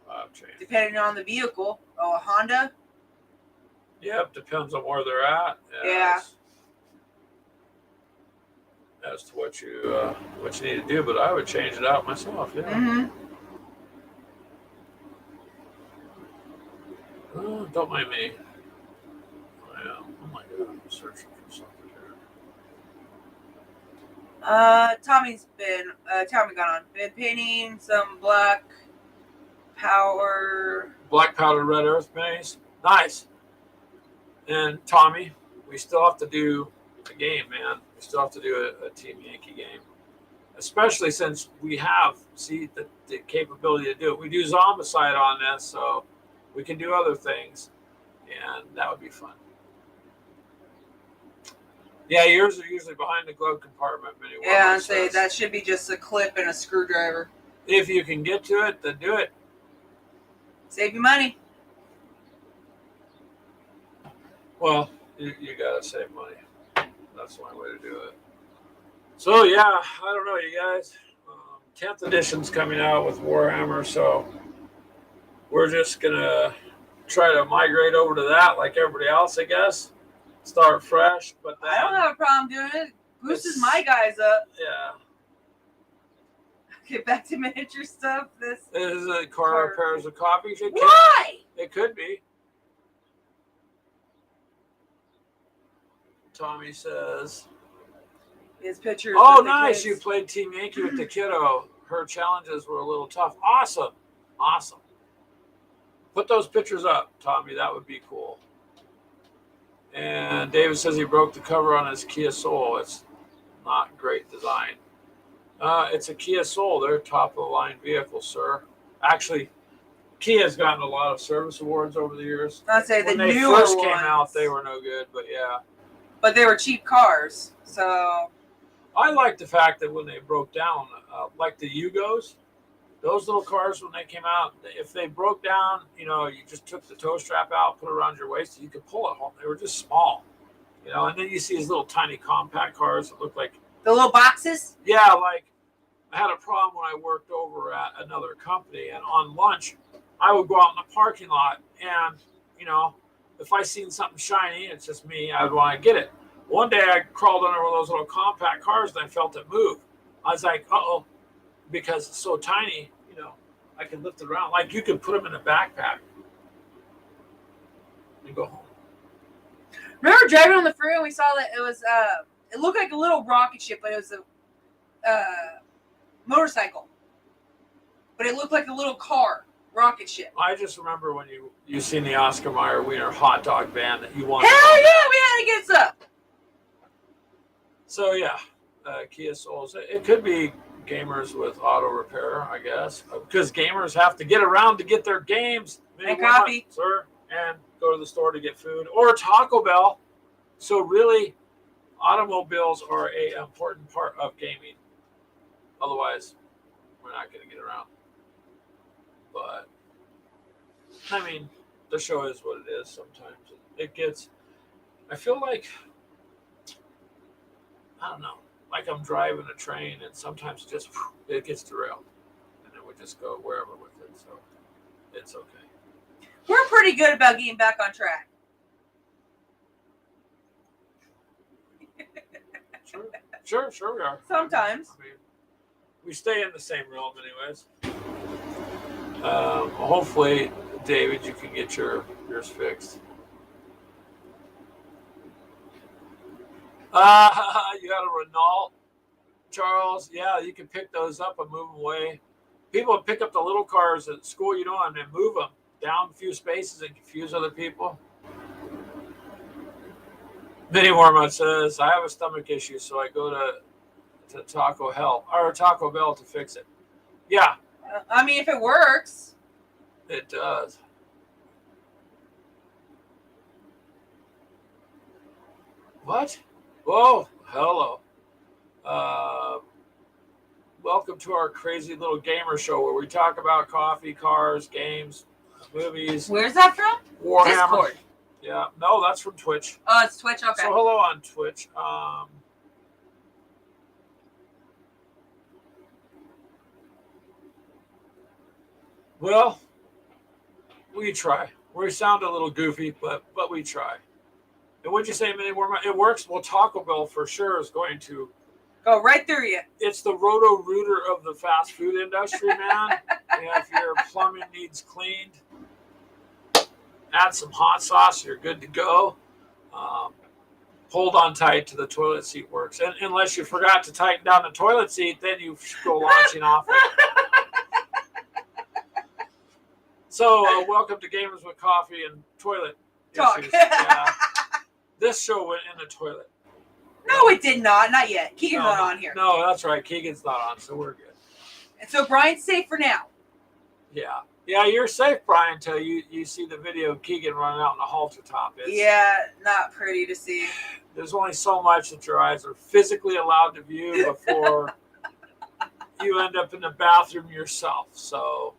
[SPEAKER 2] I've changed.
[SPEAKER 1] Depending on the vehicle. Oh, a Honda.
[SPEAKER 2] Yep, depends on where they're at.
[SPEAKER 1] Yeah.
[SPEAKER 2] As to what you need to do, but I would change it out myself. Yeah.
[SPEAKER 1] Mm-hmm.
[SPEAKER 2] Oh, don't mind me. Oh my god, I'm searching for something here.
[SPEAKER 1] Tommy got on. Been painting some black power.
[SPEAKER 2] Black powder red earth minis. Nice. And Tommy, we still have to do a game, man. We still have to do a Team Yankee game. Especially since we have, the capability to do it. We do Zombicide on this, so we can do other things. And that would be fun. Yeah, yours are usually behind the glove compartment.
[SPEAKER 1] Yeah, I'd say that should be just a clip and a screwdriver.
[SPEAKER 2] If you can get to it, then do it.
[SPEAKER 1] Save you money.
[SPEAKER 2] Well, you gotta save money. That's the only way to do it. So yeah, I don't know, you guys. 10th edition's coming out with Warhammer, so we're just gonna try to migrate over to that, like everybody else, I guess. Start fresh, but then,
[SPEAKER 1] I don't have a problem doing it. Boosted my guys up.
[SPEAKER 2] Yeah.
[SPEAKER 1] Get back to miniature stuff. This
[SPEAKER 2] Is it car repairs a copy?
[SPEAKER 1] Why?
[SPEAKER 2] It could be. Tommy says,
[SPEAKER 1] his pictures.
[SPEAKER 2] "Oh,
[SPEAKER 1] with the
[SPEAKER 2] nice!
[SPEAKER 1] kids.
[SPEAKER 2] You played Team Yankee with the kiddo. Her challenges were a little tough. Awesome. Put those pictures up, Tommy. That would be cool." And David says he broke the cover on his Kia Soul. It's not great design. It's a Kia Soul. They're top of the line vehicle, sir. Actually, Kia's gotten a lot of service awards over the years.
[SPEAKER 1] I'd say
[SPEAKER 2] When
[SPEAKER 1] the
[SPEAKER 2] they
[SPEAKER 1] newer
[SPEAKER 2] first
[SPEAKER 1] ones,
[SPEAKER 2] came out, they were no good, but yeah.
[SPEAKER 1] But they were cheap cars, so.
[SPEAKER 2] I like the fact that when they broke down, like the Yugos, those little cars when they came out, if they broke down, you just took the tow strap out, put it around your waist, you could pull it home. They were just small, and then you see these little tiny compact cars that look like
[SPEAKER 1] the little boxes.
[SPEAKER 2] Yeah, like I had a problem when I worked over at another company, and on lunch, I would go out in the parking lot, and if I seen something shiny, it's just me, I would want to get it. One day I crawled under one of those little compact cars and I felt it move. I was like, uh-oh, because it's so tiny, I can lift it around. Like you could put them in a backpack and go home.
[SPEAKER 1] Remember driving on the freeway and we saw that it was, it looked like a little rocket ship, but it was a motorcycle. But it looked like a little car. Rocket ship.
[SPEAKER 2] I just remember when you seen the Oscar Mayer Wiener hot dog van that you wanted.
[SPEAKER 1] Hell yeah, we had to get some.
[SPEAKER 2] So yeah, Kia Souls. It could be gamers with auto repair, I guess, because gamers have to get around to get their games
[SPEAKER 1] and coffee,
[SPEAKER 2] sir, and go to the store to get food or Taco Bell. So really, automobiles are an important part of gaming. Otherwise, we're not going to get around. But I mean, the show is what it is. Sometimes it gets. I feel like I don't know, like I'm driving a train, and sometimes it gets derailed, and then we just go wherever with it. So it's okay.
[SPEAKER 1] We're pretty good about getting back on track.
[SPEAKER 2] Sure we are.
[SPEAKER 1] Sometimes.
[SPEAKER 2] I mean, we stay in the same realm, anyways. Hopefully, David, you can get yours fixed. You got a Renault, Charles? Yeah, you can pick those up and move them away. People pick up the little cars at school, and then move them down a few spaces and confuse other people. Vinny Wormut says, I have a stomach issue, so I go to Taco Bell to fix it. Yeah.
[SPEAKER 1] I mean, if it works.
[SPEAKER 2] It does. What? Oh, hello. Welcome to our crazy little gamer show where we talk about coffee, cars, games, movies,
[SPEAKER 1] Where's that from?
[SPEAKER 2] Warhammer.
[SPEAKER 1] Discord.
[SPEAKER 2] Yeah, no, that's from Twitch.
[SPEAKER 1] Oh, it's Twitch. Okay.
[SPEAKER 2] So hello on Twitch. Well, we try. We sound a little goofy, but we try. And what'd you say, Mini Warmer? It works. Well, Taco Bell for sure is going to.
[SPEAKER 1] Go right through you.
[SPEAKER 2] It's the Roto-Rooter of the fast food industry, man. And if your plumbing needs cleaned, add some hot sauce, you're good to go. Hold on tight to the toilet seat works. And unless you forgot to tighten down the toilet seat, then you go launching off it. So, welcome to Gamers with Coffee and Toilet
[SPEAKER 1] Talk.
[SPEAKER 2] Issues. Yeah. This show went in the toilet.
[SPEAKER 1] No, it did not. Not yet. Keegan's not on here.
[SPEAKER 2] No, that's right. Keegan's not on, so we're good.
[SPEAKER 1] And so Brian's safe for now.
[SPEAKER 2] Yeah. Yeah, you're safe, Brian, until you see the video of Keegan running out in a halter top.
[SPEAKER 1] Yeah, not pretty to see.
[SPEAKER 2] There's only so much that your eyes are physically allowed to view before you end up in the bathroom yourself. So,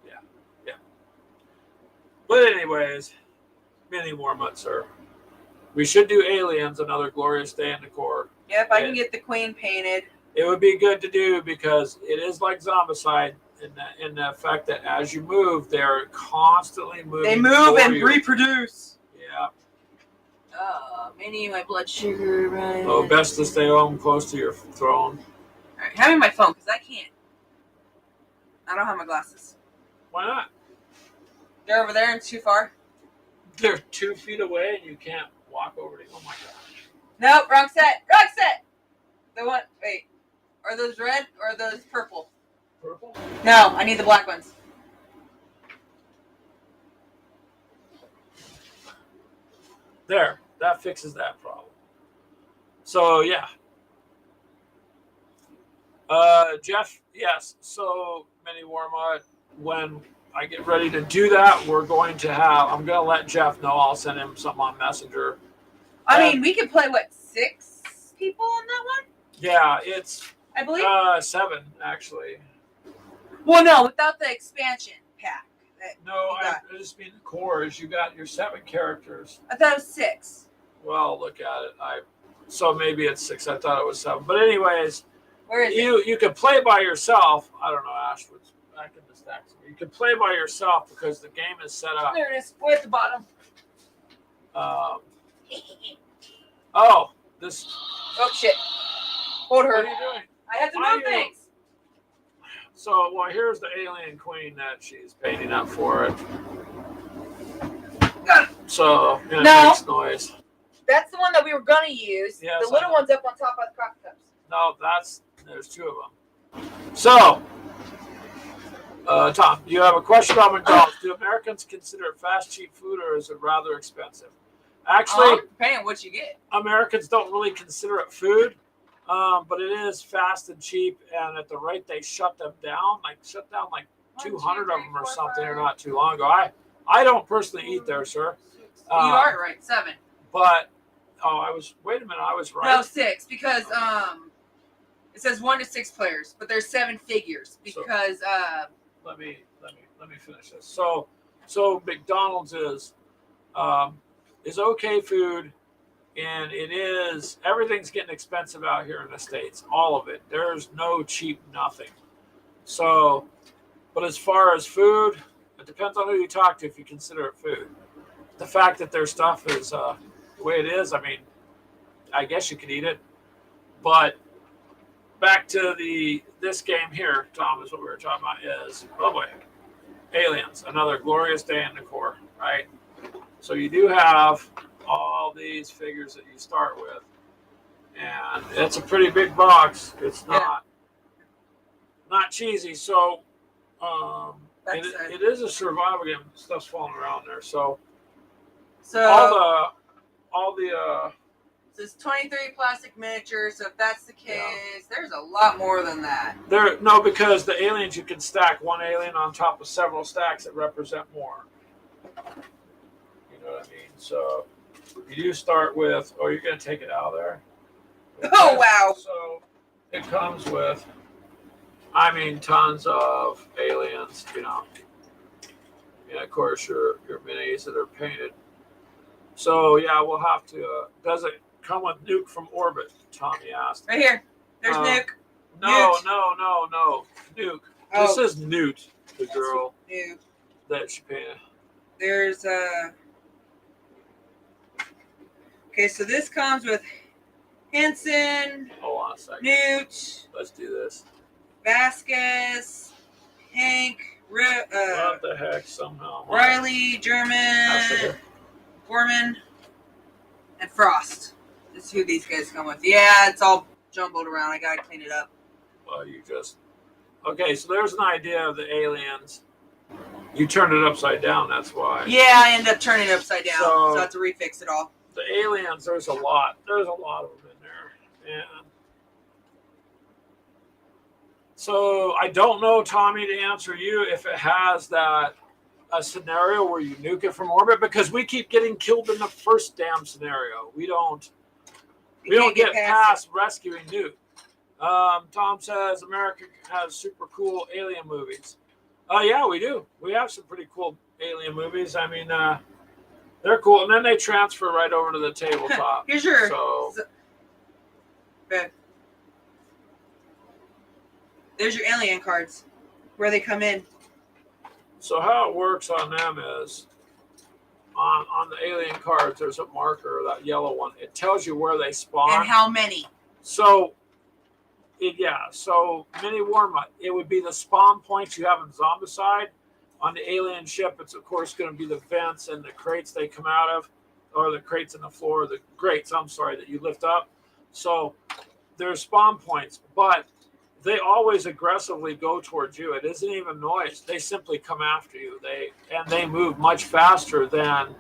[SPEAKER 2] yeah. But anyways, many more months, sir. We should do Aliens, Another Glorious Day in the Core.
[SPEAKER 1] Yep, I can get the queen painted.
[SPEAKER 2] It would be good to do because it is like Zombicide in the fact that as you move, they're constantly moving.
[SPEAKER 1] They move and
[SPEAKER 2] you.
[SPEAKER 1] reproduce.
[SPEAKER 2] Yeah.
[SPEAKER 1] Mini, my blood sugar, right?
[SPEAKER 2] Oh, best to stay home close to your throne.
[SPEAKER 1] All right, hand me my phone because I can't. I don't have my glasses.
[SPEAKER 2] Why not?
[SPEAKER 1] They're over there and too far.
[SPEAKER 2] They're 2 feet away and you can't walk over to. Oh my gosh.
[SPEAKER 1] Nope, wrong set. Wrong set. The one. Wait, are those red or are those purple?
[SPEAKER 2] Purple?
[SPEAKER 1] No, I need the black ones.
[SPEAKER 2] There. That fixes that problem. So yeah. Jeff, yes. So Mini Warmut, when I get ready to do that, I'm going to let Jeff know. I'll send him something on Messenger.
[SPEAKER 1] I mean, we could play, 6 people on that one?
[SPEAKER 2] Yeah, it's
[SPEAKER 1] I believe.
[SPEAKER 2] 7, actually.
[SPEAKER 1] Well, no, without the expansion pack.
[SPEAKER 2] No, I just mean the core is you got your 7 characters.
[SPEAKER 1] I thought it was 6.
[SPEAKER 2] Well, look at it. So maybe it's 6. I thought it was 7. But anyways,
[SPEAKER 1] where is it?
[SPEAKER 2] You could play by yourself. I don't know, Ashwood's back in the stacks. You could play by yourself because the game is set up.
[SPEAKER 1] There it is. Way at the bottom.
[SPEAKER 2] This.
[SPEAKER 1] Oh shit! Hold her.
[SPEAKER 2] What are you doing?
[SPEAKER 1] I have to move things.
[SPEAKER 2] So, here's the alien queen that she's painting up for it.
[SPEAKER 1] Got it.
[SPEAKER 2] So, it
[SPEAKER 1] No.
[SPEAKER 2] makes noise.
[SPEAKER 1] That's the one that we were gonna use.
[SPEAKER 2] Yes,
[SPEAKER 1] the little one's up on top of the coffee cups.
[SPEAKER 2] No, there's 2 of them. So, Tom, you have a question about McDonald's. Do Americans consider it fast, cheap food, or is it rather expensive? Actually,
[SPEAKER 1] depending on what you get.
[SPEAKER 2] Americans don't really consider it food, but it is fast and cheap. And at the rate they shut them down, like 200 of them or something, or not too long ago. I don't personally eat there, sir.
[SPEAKER 1] You are right, 7.
[SPEAKER 2] But wait a minute, I was right.
[SPEAKER 1] No, 6 because it says 1 to 6 players, but there's 7 figures because
[SPEAKER 2] Let me finish this. So McDonald's is okay food, and everything's getting expensive out here in the States. All of it. There's no cheap nothing. So, but as far as food, it depends on who you talk to if you consider it food. The fact that their stuff is the way it is, I mean, I guess you could eat it. But back to this game here, Tom, is what we were talking about is, oh boy, Aliens, Another Glorious Day in the Core, right? So you do have all these figures that you start with, and it's a pretty big box. It's not cheesy. So it is a survival game. Stuff's falling around there. So all the
[SPEAKER 1] there's 23 plastic miniatures. So if that's the case, there's a lot more than that.
[SPEAKER 2] Because the aliens, you can stack one alien on top of several stacks that represent more. You know what I mean? So you start with, oh, you're going to take it out of there?
[SPEAKER 1] Oh, wow.
[SPEAKER 2] So it comes with, I mean, tons of aliens, you know. And of course, your minis that are painted. So yeah, we'll have to. Does it come with Nuke from Orbit? Tommy asked.
[SPEAKER 1] Right here. There's Nuke.
[SPEAKER 2] No,
[SPEAKER 1] Newt.
[SPEAKER 2] no. Nuke.
[SPEAKER 1] Oh.
[SPEAKER 2] This is Newt, the girl
[SPEAKER 1] Nuke.
[SPEAKER 2] that she painted.
[SPEAKER 1] There's Okay, so this comes with Henson,
[SPEAKER 2] Hold on a second.
[SPEAKER 1] Newt,
[SPEAKER 2] Let's do this.
[SPEAKER 1] Vasquez, Hank,
[SPEAKER 2] What the heck? Somehow.
[SPEAKER 1] Riley, German, Gorman, and Frost. This is who these guys come with. Yeah, it's all jumbled around. I gotta clean it up.
[SPEAKER 2] Well, you just. Okay, so there's an idea of the aliens. You turned it upside down, that's why.
[SPEAKER 1] Yeah, I ended up turning it upside down, so I have to refix it all.
[SPEAKER 2] The aliens, there's a lot of them in there. And so I don't know, Tommy, to answer you if it has a scenario where you nuke it from orbit, because we keep getting killed in the first damn scenario. We don't get past rescuing Nuke. Tom says America has super cool alien movies. Yeah, we do. We have some pretty cool alien movies. I mean, they're cool, and then they transfer right over to the tabletop.
[SPEAKER 1] Here's your. There's your alien cards, where they come in.
[SPEAKER 2] So how it works on them is, on the alien cards, there's a marker, that yellow one. It tells you where they spawn
[SPEAKER 1] and how many.
[SPEAKER 2] So, so mini warm-up. It would be the spawn points you have in Zombicide. On the alien ship, it's of course going to be the vents and the crates they come out of, or the crates in the floor, the grates, that you lift up. So there's spawn points, but they always aggressively go towards you. It isn't even noise. They simply come after you. They move much faster than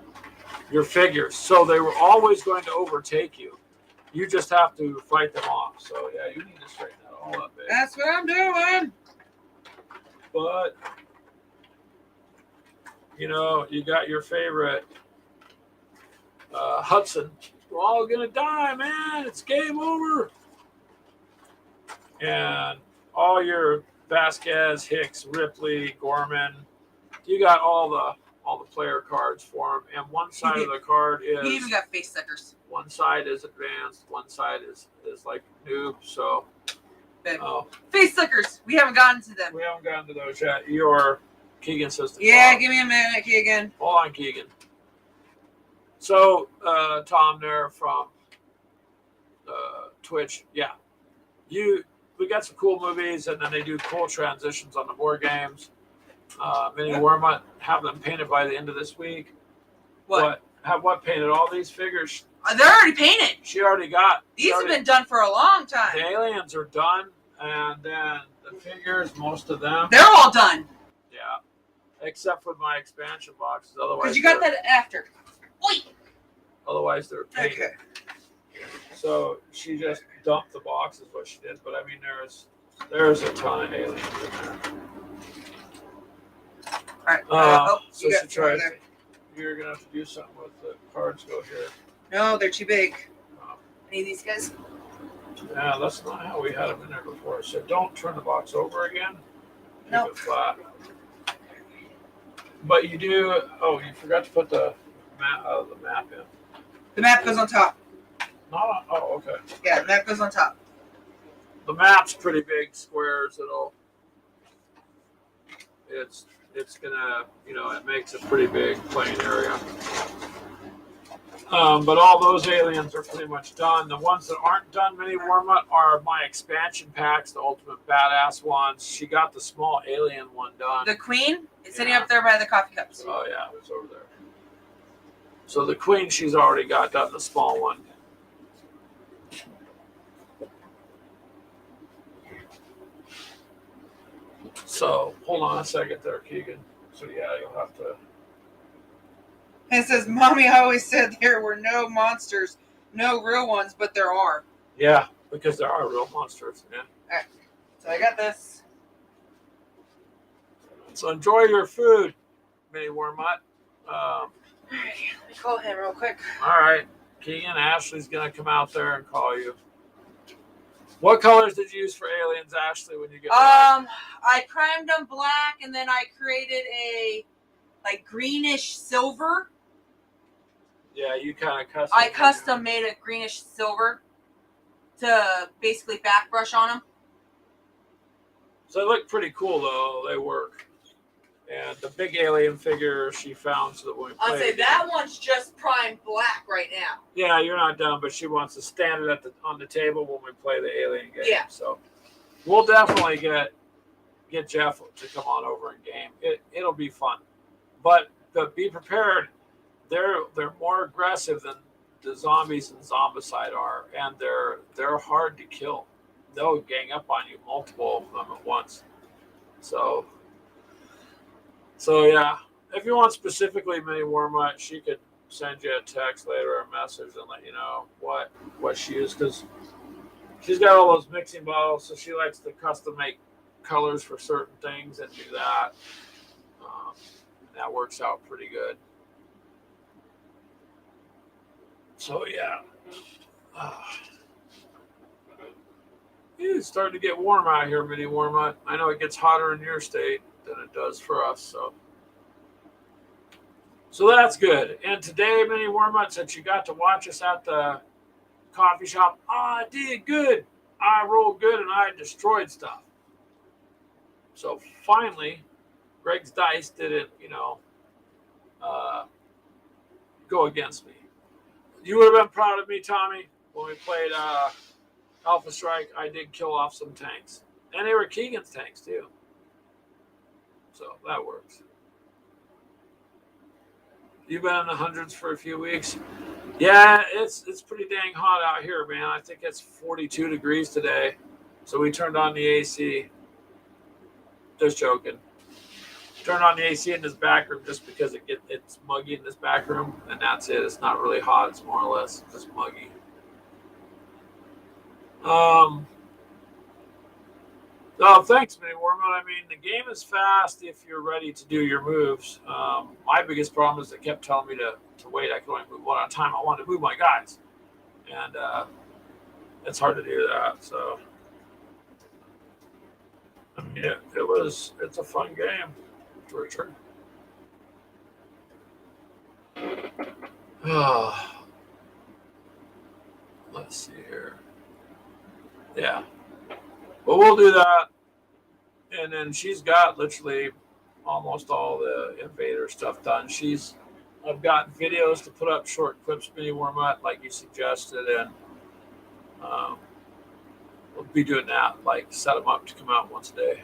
[SPEAKER 2] your figures. So they were always going to overtake you. You just have to fight them off. So yeah, you need to straighten that all up, babe.
[SPEAKER 1] That's what I'm doing.
[SPEAKER 2] But you got your favorite Hudson. We're all gonna die, man. It's game over. And all your Vasquez, Hicks, Ripley, Gorman, you got all the player cards for them. And one side of the card is.
[SPEAKER 1] He even got face suckers.
[SPEAKER 2] One side is advanced. One side is like noob. So.
[SPEAKER 1] Face suckers. We haven't gotten to them.
[SPEAKER 2] We haven't gotten to those yet. Your Keegan says.
[SPEAKER 1] Yeah, give me a minute, Keegan.
[SPEAKER 2] Hold on, Keegan. So, Tom there from Twitch. Yeah. We got some cool movies, and then they do cool transitions on the board games. Mini Warma, have them painted by the end of this week.
[SPEAKER 1] What?
[SPEAKER 2] Have what painted? All these figures.
[SPEAKER 1] They're already painted.
[SPEAKER 2] She already got.
[SPEAKER 1] These have been done for a long time.
[SPEAKER 2] The aliens are done, and then the figures, most of them.
[SPEAKER 1] They're all done.
[SPEAKER 2] Yeah. Except for my expansion boxes. Otherwise,
[SPEAKER 1] because you got that after. Wait.
[SPEAKER 2] Otherwise, they're painted.
[SPEAKER 1] Okay.
[SPEAKER 2] So she just dumped the boxes, what she did. But I mean, there's a ton of aliens in there.
[SPEAKER 1] All right.
[SPEAKER 2] So she tried. You're gonna have to do something with the cards. Go here.
[SPEAKER 1] No, they're too big. Any of these guys?
[SPEAKER 2] Yeah, that's not how we had them in there before. So don't turn the box over again. Keep it flat. But you do. Oh, you forgot to put the map in.
[SPEAKER 1] The map goes on top.
[SPEAKER 2] Oh, okay.
[SPEAKER 1] Yeah, the map goes on top.
[SPEAKER 2] The map's pretty big squares. It's gonna, it makes a pretty big playing area. But all those aliens are pretty much done. The ones that aren't done, Mini Warma, are my expansion packs, the ultimate badass ones. She got the small alien one done.
[SPEAKER 1] The Queen is sitting up there by the coffee cups.
[SPEAKER 2] Oh yeah, it was over there. So the Queen, she's already got done, the small one. So hold on a second there, Keegan. So yeah, you'll have to.
[SPEAKER 1] And it says, Mommy always said there were no monsters, no real ones, but there are.
[SPEAKER 2] Yeah, because there are real monsters. Yeah.
[SPEAKER 1] All right. So I got this.
[SPEAKER 2] So enjoy your food, Mini Warmut.
[SPEAKER 1] Alright, let me call him real quick.
[SPEAKER 2] All right. Keegan, Ashley's going to come out there and call you. What colors did you use for aliens, Ashley, when you get back?
[SPEAKER 1] I primed them black, and then I created a like greenish silver.
[SPEAKER 2] Yeah, you kind of custom.
[SPEAKER 1] I custom made a greenish silver to basically back brush on them.
[SPEAKER 2] So they look pretty cool, though. They work. And the big alien figure she found so that when we play
[SPEAKER 1] I'll say that one's just primed black right now.
[SPEAKER 2] Yeah, you're not done, but she wants to stand it on the table when we play the alien game.
[SPEAKER 1] Yeah.
[SPEAKER 2] So we'll definitely get Jeff to come on over and game. It'll be fun. But be prepared. They're more aggressive than the zombies and Zombicide are, and they're hard to kill. They'll gang up on you, multiple of them at once. So yeah, if you want specifically Mini Wormite, she could send you a text later or a message and let you know what she is, because she's got all those mixing bottles, so she likes to custom make colors for certain things and do that. That works out pretty good. So yeah, it's starting to get warm out here, Mini Wormite. I know it gets hotter in your state than it does for us, so that's good. And today, Mini Wormite, since you got to watch us at the coffee shop, I did good. I rolled good, and I destroyed stuff. So finally, Greg's dice didn't, go against me. You would have been proud of me, Tommy, when we played Alpha Strike. I did kill off some tanks, and they were Keegan's tanks too. So that works. You've been in the hundreds for a few weeks. Yeah, it's pretty dang hot out here, man. I think it's 42 degrees today. So we turned on the AC. Just joking. Turned on the AC in this back room just because it's muggy in this back room, and that's it. It's not really hot. It's more or less just muggy. Oh, thanks, Mini Wormite. I mean, the game is fast if you're ready to do your moves. My biggest problem is they kept telling me to wait. I could only move one at a time. I wanted to move my guys. And it's hard to do that. So, I mean, it's a fun game, for sure. Let's see here. Yeah. But we'll do that. And then she's got literally almost all the Invader stuff done. I've got videos to put up, short clips, Mini Wormite, like you suggested, and we'll be doing that, like set them up to come out once a day.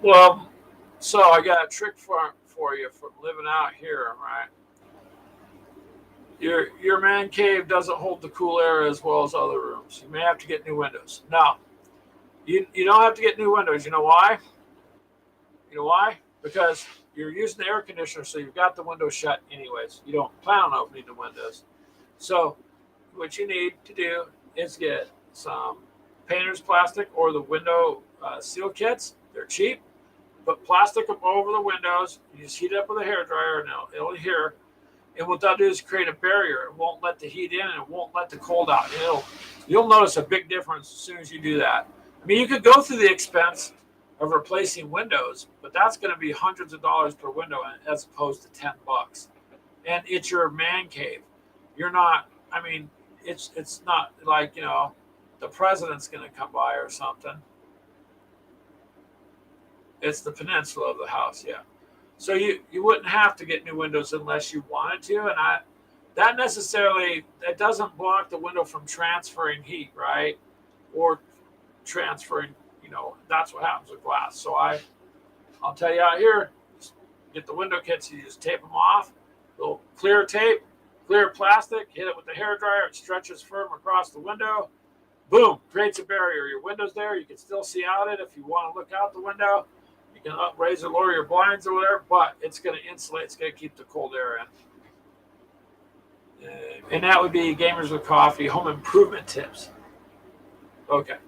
[SPEAKER 2] Well, so I got a trick for you from living out here, right? Your man cave doesn't hold the cool air as well as other rooms. You may have to get new windows. No, you don't have to get new windows. You know why? You know why? Because you're using the air conditioner, so you've got the windows shut anyways. You don't plan on opening the windows. So what you need to do is get some painter's plastic or the window seal kits. They're cheap. Put plastic up over the windows. You just heat it up with a hairdryer, and it'll adhere. And what that'll do is create a barrier. It won't let the heat in, and it won't let the cold out. You'll notice a big difference as soon as you do that. I mean, you could go through the expense of replacing windows, but that's going to be hundreds of dollars per window as opposed to $10. And it's your man cave. You're not. I mean, it's not like the president's going to come by or something. It's the peninsula of the house, yeah. So you wouldn't have to get new windows unless you wanted to, and that necessarily, it doesn't block the window from transferring heat, right? Or transferring, that's what happens with glass. So I'll tell you out here, just get the window kits, you just tape them off, little clear tape, clear plastic, hit it with the hairdryer, it stretches firm across the window, boom, creates a barrier. Your window's there, you can still see out it if you want to look out the window. You can raise or lower your blinds or whatever, but it's going to insulate. It's going to keep the cold air in. And that would be Gamers with Coffee home improvement tips. Okay.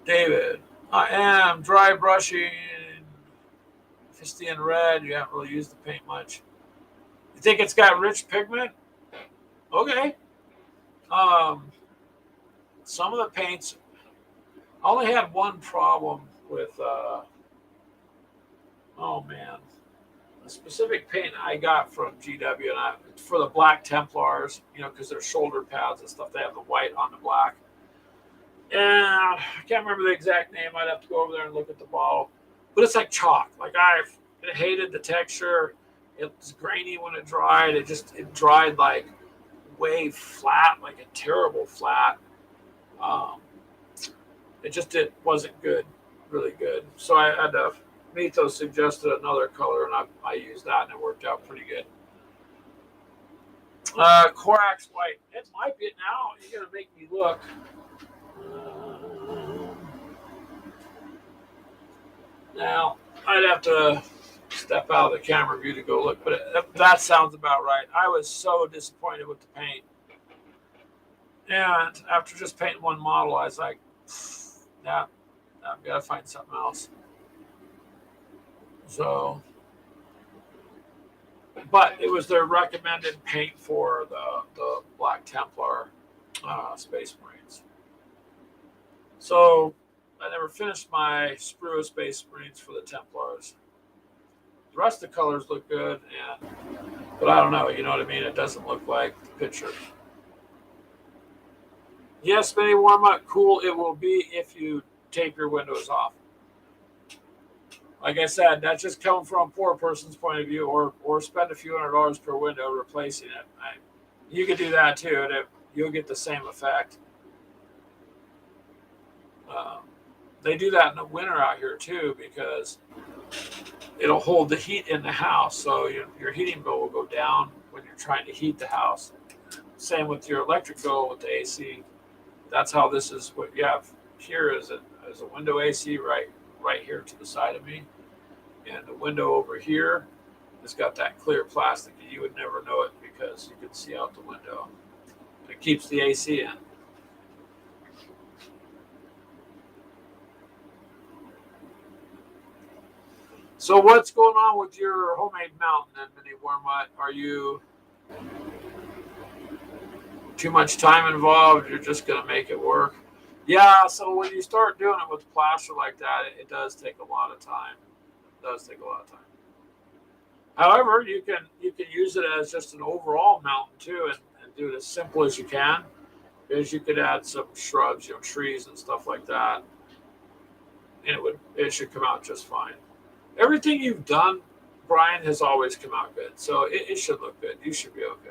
[SPEAKER 2] David, I am dry brushing Anticysteine red. You haven't really used the paint much. You think it's got rich pigment? Okay. Some of the paints, I only had one problem with, oh man, a specific paint I got from GW, and for the Black Templars, because they're shoulder pads and stuff, they have the white on the black. And I can't remember the exact name. I'd have to go over there and look at the bottle. But it's like chalk. Like I hated the texture. It was grainy when it dried. It dried like way flat, like a terrible flat. It wasn't good, really good. So I had to. Mito suggested another color, and I used that, and it worked out pretty good. Corax white. It might be now. You're gonna make me look. Now I'd have to step out of the camera view to go look, but that sounds about right. I was so disappointed with the paint, and after just painting one model, I was like, "Yeah, I've got to find something else." So, but it was their recommended paint for the Black Templar Space Marines. So I never finished my Sprue Space Marines for the Templars. The rest of the colors look good, but I don't know. You know what I mean? It doesn't look like the picture. Yes, mini warm up, cool. It will be if you tape your windows off. Like I said, that's just coming from a poor person's point of view, or spend a few $100s per window replacing it. You could do that too, and you'll get the same effect. They do that in the winter out here too, because it'll hold the heat in the house, so your heating bill will go down when you're trying to heat the house. Same with your electric bill with the AC. That's how this is. What you have here is a window AC right here to the side of me, and the window over here has got that clear plastic, and you would never know it because you can see out the window. It keeps the AC in. So what's going on with your homemade mountain and Mini Wormut? Are you too much time involved? You're just going to make it work? Yeah, so when you start doing it with plaster like that, it does take a lot of time. It does take a lot of time. However, you can use it as just an overall mountain too, and do it as simple as you can, because you could add some shrubs, trees and stuff like that, and it should come out just fine. Everything you've done, Brian, has always come out good, so it should look good. You should be okay.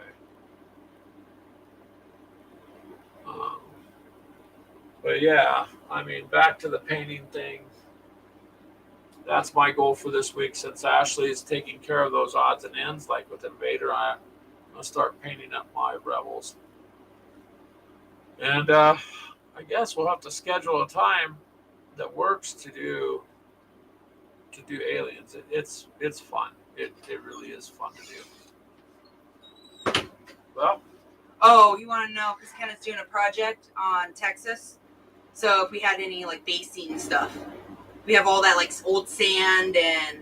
[SPEAKER 2] But yeah, I mean, back to the painting thing. That's my goal for this week. Since Ashley is taking care of those odds and ends, like with Invader, I'm going to start painting up my Rebels. And I guess we'll have to schedule a time that works to do aliens. It's fun. It really is fun to do. Well.
[SPEAKER 1] Oh, you want to know? Because Kenneth's doing a project on Texas. So if we had any like basing stuff, we have all that like old sand and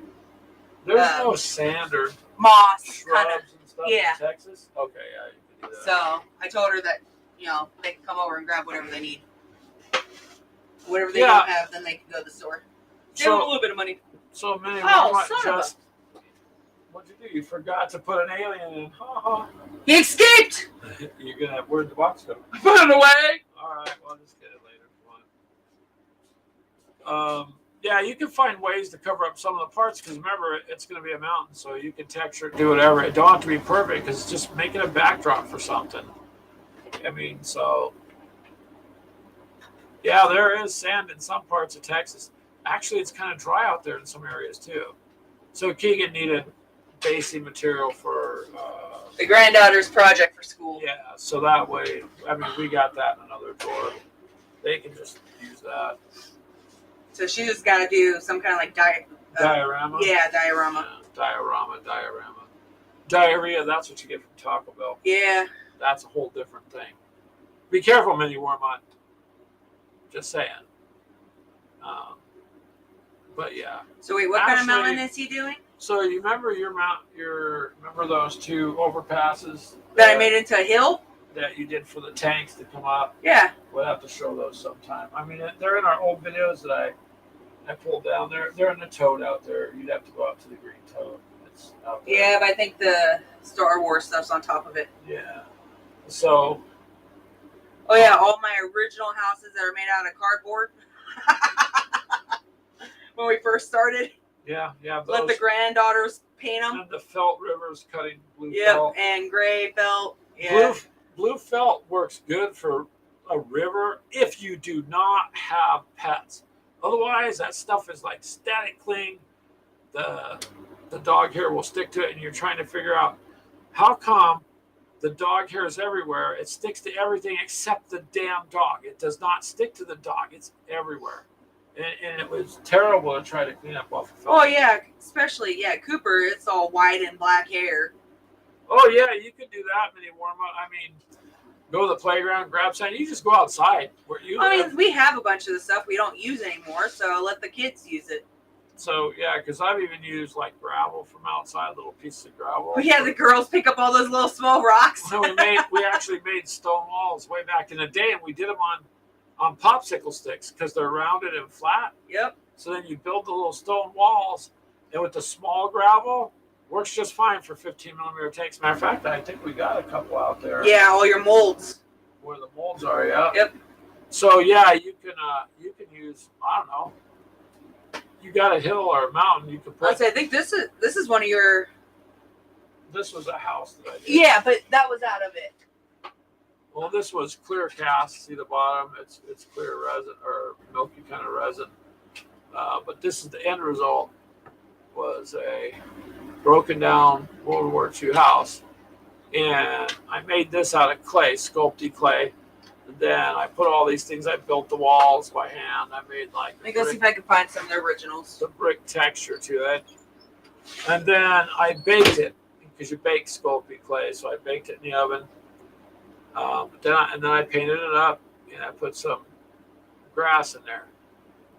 [SPEAKER 2] there's no sand or
[SPEAKER 1] moss,
[SPEAKER 2] shrubs and stuff in Texas. Okay, yeah, you can do that.
[SPEAKER 1] So I told her that they can come over and grab whatever they need. Whatever they don't have, then they can go to the store. Give them a little bit of money.
[SPEAKER 2] So many. What'd you do? You forgot to put an alien in.
[SPEAKER 1] He escaped.
[SPEAKER 2] You're gonna have where'd the box go?
[SPEAKER 1] Put it away.
[SPEAKER 2] All right, well, I'll just get it later if you want. Yeah, you can find ways to cover up some of the parts, because remember, it's going to be a mountain, so you can texture it, do whatever. It don't have to be perfect, because it's just making a backdrop for something. I mean, so yeah, there is sand in some parts of Texas. Actually, it's kind of dry out there in some areas too. So Keegan needed basing material for
[SPEAKER 1] the granddaughter's project for school.
[SPEAKER 2] Yeah, so that way, I mean, we got that in another drawer. They can just use that.
[SPEAKER 1] So she just got to do some kind of like
[SPEAKER 2] diorama.
[SPEAKER 1] Yeah, diorama.
[SPEAKER 2] Diorama. Diarrhea, that's what you get from Taco Bell.
[SPEAKER 1] Yeah.
[SPEAKER 2] That's a whole different thing. Be careful, Mini Wormut. Just saying. But yeah.
[SPEAKER 1] So wait, what kind of
[SPEAKER 2] Actually-
[SPEAKER 1] mountain is he doing?
[SPEAKER 2] So you remember remember those 2 overpasses
[SPEAKER 1] That I made into a hill?
[SPEAKER 2] that you did for the tanks to come up?
[SPEAKER 1] Yeah.
[SPEAKER 2] We'll have to show those sometime. I mean, they're in our old videos that I pulled down there. They're in the toad out there. You'd have to go out to the green toad. It's out there.
[SPEAKER 1] Yeah, but I think the Star Wars stuff's on top of it.
[SPEAKER 2] Yeah. So.
[SPEAKER 1] Oh yeah, all my original houses that are made out of cardboard. When we first started,
[SPEAKER 2] Yeah.
[SPEAKER 1] let the granddaughters paint them.
[SPEAKER 2] And the felt rivers cutting blue
[SPEAKER 1] Yep,
[SPEAKER 2] felt.
[SPEAKER 1] and gray felt. Yeah.
[SPEAKER 2] Blue felt works good for a river if you do not have pets. Otherwise, that stuff is like static cling. The dog hair will stick to it, and you're trying to figure out how come the dog hair is everywhere. It sticks to everything except the damn dog. It does not stick to the dog. It's everywhere. And it was terrible to try to clean up off the felt.
[SPEAKER 1] Oh yeah, especially Cooper. It's all white and black hair.
[SPEAKER 2] Oh yeah, you could do that many warm up. I mean, go to the playground, grab something. You just go outside where you
[SPEAKER 1] I
[SPEAKER 2] live.
[SPEAKER 1] mean, we have a bunch of the stuff we don't use anymore, so let the kids use it.
[SPEAKER 2] So yeah, because I've even used like gravel from outside, little pieces of gravel.
[SPEAKER 1] But yeah, the girls pick up all those little small rocks.
[SPEAKER 2] So we actually made stone walls way back in the day, and we did them on popsicle sticks because they're rounded and flat.
[SPEAKER 1] Yep.
[SPEAKER 2] So then you build the little stone walls, and with the small gravel, works just fine for 15 millimeter tanks. Matter of fact, I think we got a couple out there.
[SPEAKER 1] Yeah, all your molds.
[SPEAKER 2] Where the molds are, yeah.
[SPEAKER 1] Yep.
[SPEAKER 2] So yeah, you can use, I don't know. You got a hill or a mountain, you could put.
[SPEAKER 1] I think this is one of your.
[SPEAKER 2] This was a house that I did.
[SPEAKER 1] Yeah, but that was out of it.
[SPEAKER 2] Well, this was clear cast. See the bottom? It's clear resin or milky kind of resin. But this is the end result. Was a broken down World War II house, and I made this out of clay, sculpty clay. And then I put all these things. I built the walls by hand. I made like.
[SPEAKER 1] Let me go see if I can find some of the originals.
[SPEAKER 2] The brick texture to it, and then I baked it because you bake sculpty clay. So I baked it in the oven. Then I painted it up, and I put some grass in there.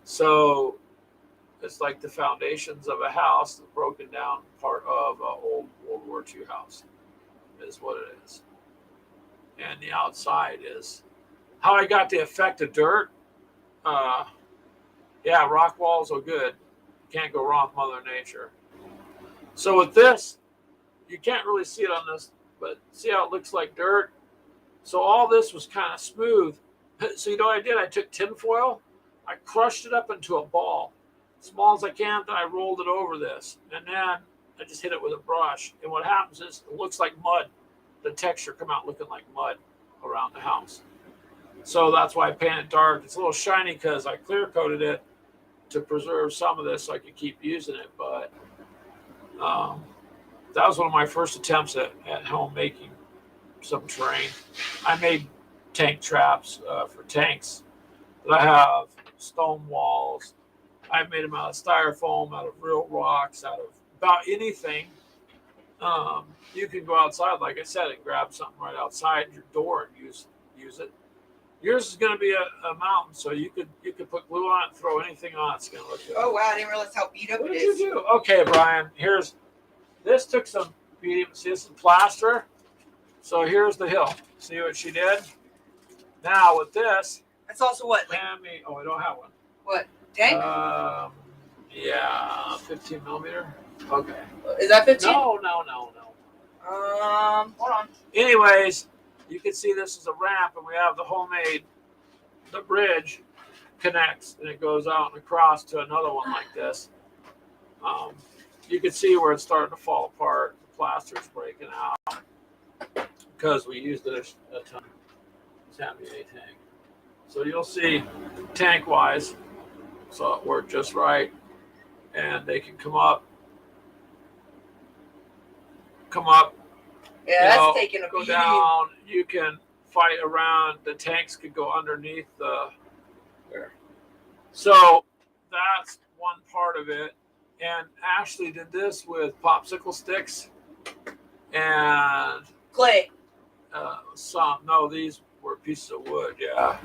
[SPEAKER 2] So it's like the foundations of a house, the broken down part of an old World War II house is what it is. And the outside is how I got the effect of dirt. Rock walls are good. You can't go wrong with Mother Nature. So with this, you can't really see it on this, but see how it looks like dirt? So all this was kind of smooth. So you know what I did? I took tin foil, I crushed it up into a ball, small as I can, then I rolled it over this. And then I just hit it with a brush. And what happens is it looks like mud. The texture come out looking like mud around the house. So that's why I painted dark. It's a little shiny because I clear coated it to preserve some of this so I could keep using it. But that was one of my first attempts at home making some terrain. I made tank traps for tanks. But I have stone walls. I've made them out of styrofoam, out of real rocks, out of about anything. You can go outside, like I said, and grab something right outside your door and use it. Yours is going to be a mountain, so you could put glue on it and throw anything on it. It's going to look good.
[SPEAKER 1] Oh wow, I didn't realize how beat up
[SPEAKER 2] What
[SPEAKER 1] it
[SPEAKER 2] did
[SPEAKER 1] is.
[SPEAKER 2] you do? Okay, Brian, this took some beating. See, this is plaster. So here's the hill. See what she did? Now with this,
[SPEAKER 1] That's also what? Like,
[SPEAKER 2] I don't have one.
[SPEAKER 1] what? Tank?
[SPEAKER 2] 15 millimeter. Okay.
[SPEAKER 1] Is that 15?
[SPEAKER 2] No.
[SPEAKER 1] Hold on.
[SPEAKER 2] Anyways, you can see this is a ramp, and we have the bridge connects, and it goes out and across to another one like this. You can see where it's starting to fall apart. The plaster's breaking out because we used it a ton. Sammy A tank. So you'll see tank-wise, so it worked just right, and they can come up.
[SPEAKER 1] Yeah, that's taking a
[SPEAKER 2] go
[SPEAKER 1] beating.
[SPEAKER 2] down. You can fight around. The tanks could go underneath there. So that's one part of it. And Ashley did this with popsicle sticks and
[SPEAKER 1] Clay.
[SPEAKER 2] these were pieces of wood. Yeah.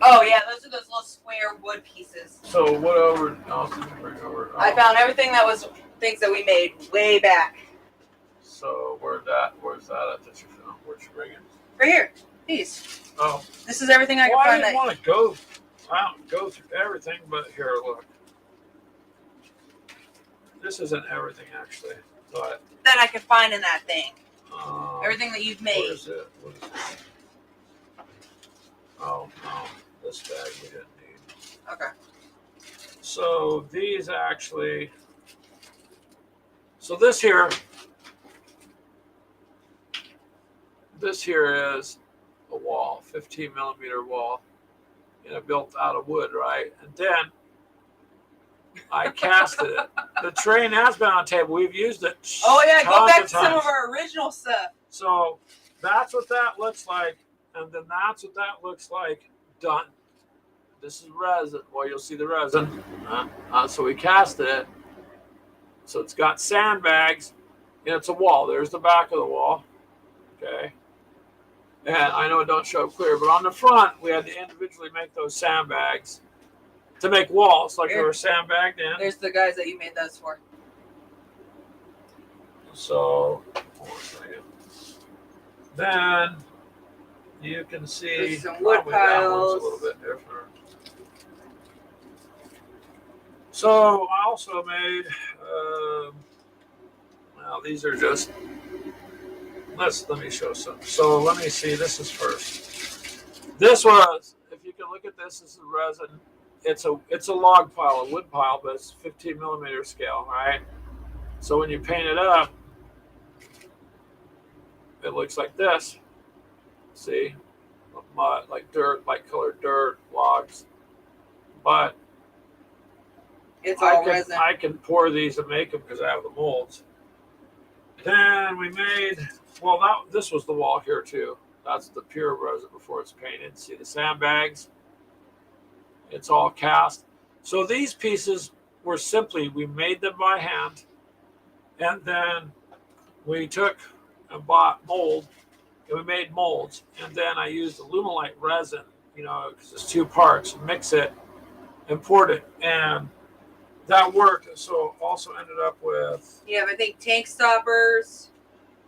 [SPEAKER 1] Oh yeah, those are those little square wood pieces.
[SPEAKER 2] So what over else did you bring over?
[SPEAKER 1] I found everything that was things that we made way back.
[SPEAKER 2] So where's that at that you found? Where'd you bring it?
[SPEAKER 1] Right here. These.
[SPEAKER 2] Oh.
[SPEAKER 1] This is everything I
[SPEAKER 2] Well,
[SPEAKER 1] can
[SPEAKER 2] I
[SPEAKER 1] find.
[SPEAKER 2] didn't want to go through everything, but here, look. This isn't everything actually, but
[SPEAKER 1] that I can find in that thing.
[SPEAKER 2] Everything
[SPEAKER 1] that you've made.
[SPEAKER 2] What is it? Oh, no. This bag we didn't need.
[SPEAKER 1] Okay.
[SPEAKER 2] So these actually. So this here is a wall, 15 millimeter wall, and it built out of wood, right? And then I casted it. The train has been on the table. We've used it.
[SPEAKER 1] Oh yeah, go back to
[SPEAKER 2] tons
[SPEAKER 1] some of our original stuff.
[SPEAKER 2] So that's what that looks like, and then that's what that looks like done. This is resin. Well, you'll see the resin. So we casted it. So it's got sandbags, and it's a wall. There's the back of the wall. Okay. And I know it don't show up clear, but on the front, we had to individually make those sandbags to make walls, like they were sandbagged in.
[SPEAKER 1] There's the guys that you made those for.
[SPEAKER 2] So, hold on a second. Then you can see
[SPEAKER 1] there's some wood
[SPEAKER 2] that one's
[SPEAKER 1] piles.
[SPEAKER 2] a little bit different. So I also made. Now these are just. Let me show some. So let me see. This is first. This was. If you can look at this, this is resin. It's a log pile, a wood pile, but it's 15 millimeter scale, right? So when you paint it up, it looks like this. See, mud, like dirt, like colored dirt, logs. But
[SPEAKER 1] it's all resin.
[SPEAKER 2] I can pour these and make them because I have the molds. Then we made. Well, this was the wall here too. That's the pure resin before it's painted. See the sandbags? It's all cast. So these pieces were simply, we made them by hand, and then we took and bought mold, and we made molds, and then I used Alumilite resin, because it's 2 parts, mix it, and poured it, and that worked. So also ended up with.
[SPEAKER 1] Yeah, I think tank stoppers.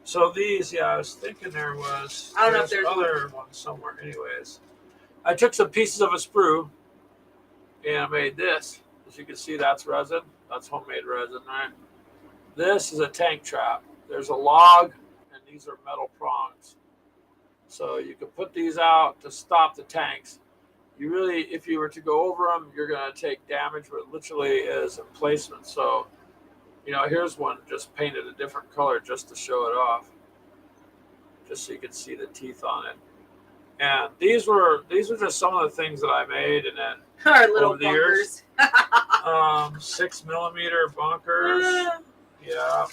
[SPEAKER 2] So these, I was thinking there was.
[SPEAKER 1] I don't know if there's
[SPEAKER 2] other ones somewhere. Anyways, I took some pieces of a sprue, and I made this. As you can see, that's resin. That's homemade resin, right? This is a tank trap. There's a log, and these are metal prongs. So you can put these out to stop the tanks. You really, if you were to go over them, you're going to take damage, but it literally is emplacement. So, here's one just painted a different color just to show it off, just so you can see the teeth on it. And these were just some of the things that I made, and then
[SPEAKER 1] our little
[SPEAKER 2] over the
[SPEAKER 1] bunkers.
[SPEAKER 2] years, 6 millimeter bunkers. Yeah.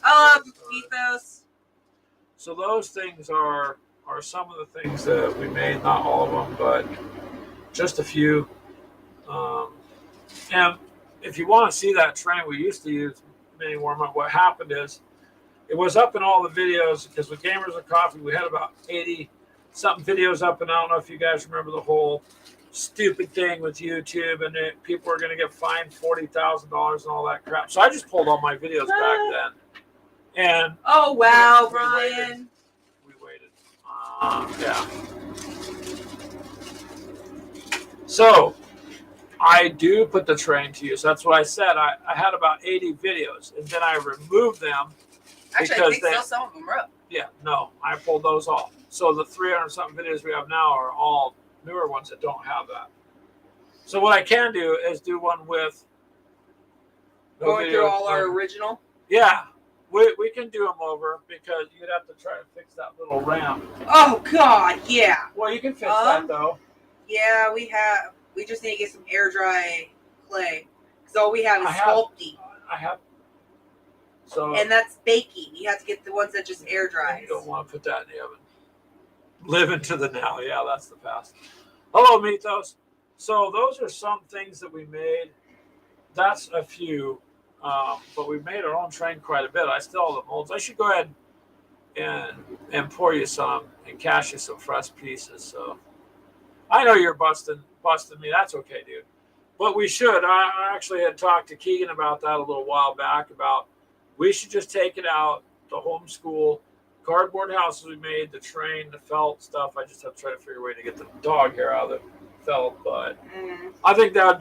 [SPEAKER 1] I love ethos.
[SPEAKER 2] So those things are some of the things that we made. Not all of them, but just a few. And if you want to see that train, we used to use mini warm-up. What happened is, it was up in all the videos, because with Gamers of Coffee, we had about 80-something videos up, and I don't know if you guys remember the whole stupid thing with YouTube, and people were going to get fined $40,000 and all that crap. So I just pulled all my videos back then. And
[SPEAKER 1] oh wow, Brian.
[SPEAKER 2] We waited. Yeah. So I do put the train to use. That's what I said. I had about 80 videos, and then I removed them.
[SPEAKER 1] Actually, I think some of them are up.
[SPEAKER 2] Yeah, no, I pulled those off. So the 300-something videos we have now are all newer ones that don't have that. So what I can do is do one with
[SPEAKER 1] going through all our original.
[SPEAKER 2] Yeah, we can do them over, because you'd have to try to fix that little ramp.
[SPEAKER 1] Oh God, yeah.
[SPEAKER 2] Well, you can fix that though.
[SPEAKER 1] Yeah, we have. We just need to get some air dry clay, because all we have is Sculpey.
[SPEAKER 2] I have. So.
[SPEAKER 1] And that's baking. You have to get the ones that just air dry.
[SPEAKER 2] You don't want to put that in the oven. Live into the now. Yeah, that's the past. Hello, Mythos. So those are some things that we made. That's a few. But we made our own train quite a bit. I still have the molds. I should go ahead and pour you some and cash you some fresh pieces. So I know you're busting me. That's okay, dude. But we should. I actually had talked to Keegan about that a little while back. About we should just take it out, the homeschool cardboard houses we made, the train, the felt stuff. I just have to try to figure a way to get the dog hair out of the felt. But I think that would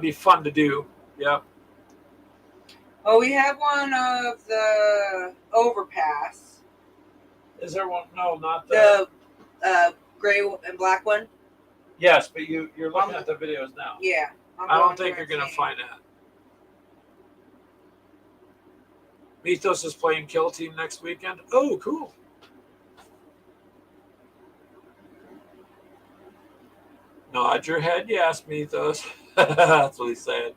[SPEAKER 2] be fun to do. Yep.
[SPEAKER 1] Well, we have one of the overpass.
[SPEAKER 2] Is there one? No, not the
[SPEAKER 1] Gray and black one.
[SPEAKER 2] Yes, but you're looking at the videos now.
[SPEAKER 1] Yeah.
[SPEAKER 2] I don't think you're gonna find that. Mythos is playing Kill Team next weekend. Oh, cool. Nod your head, yes, Mythos. That's what he said.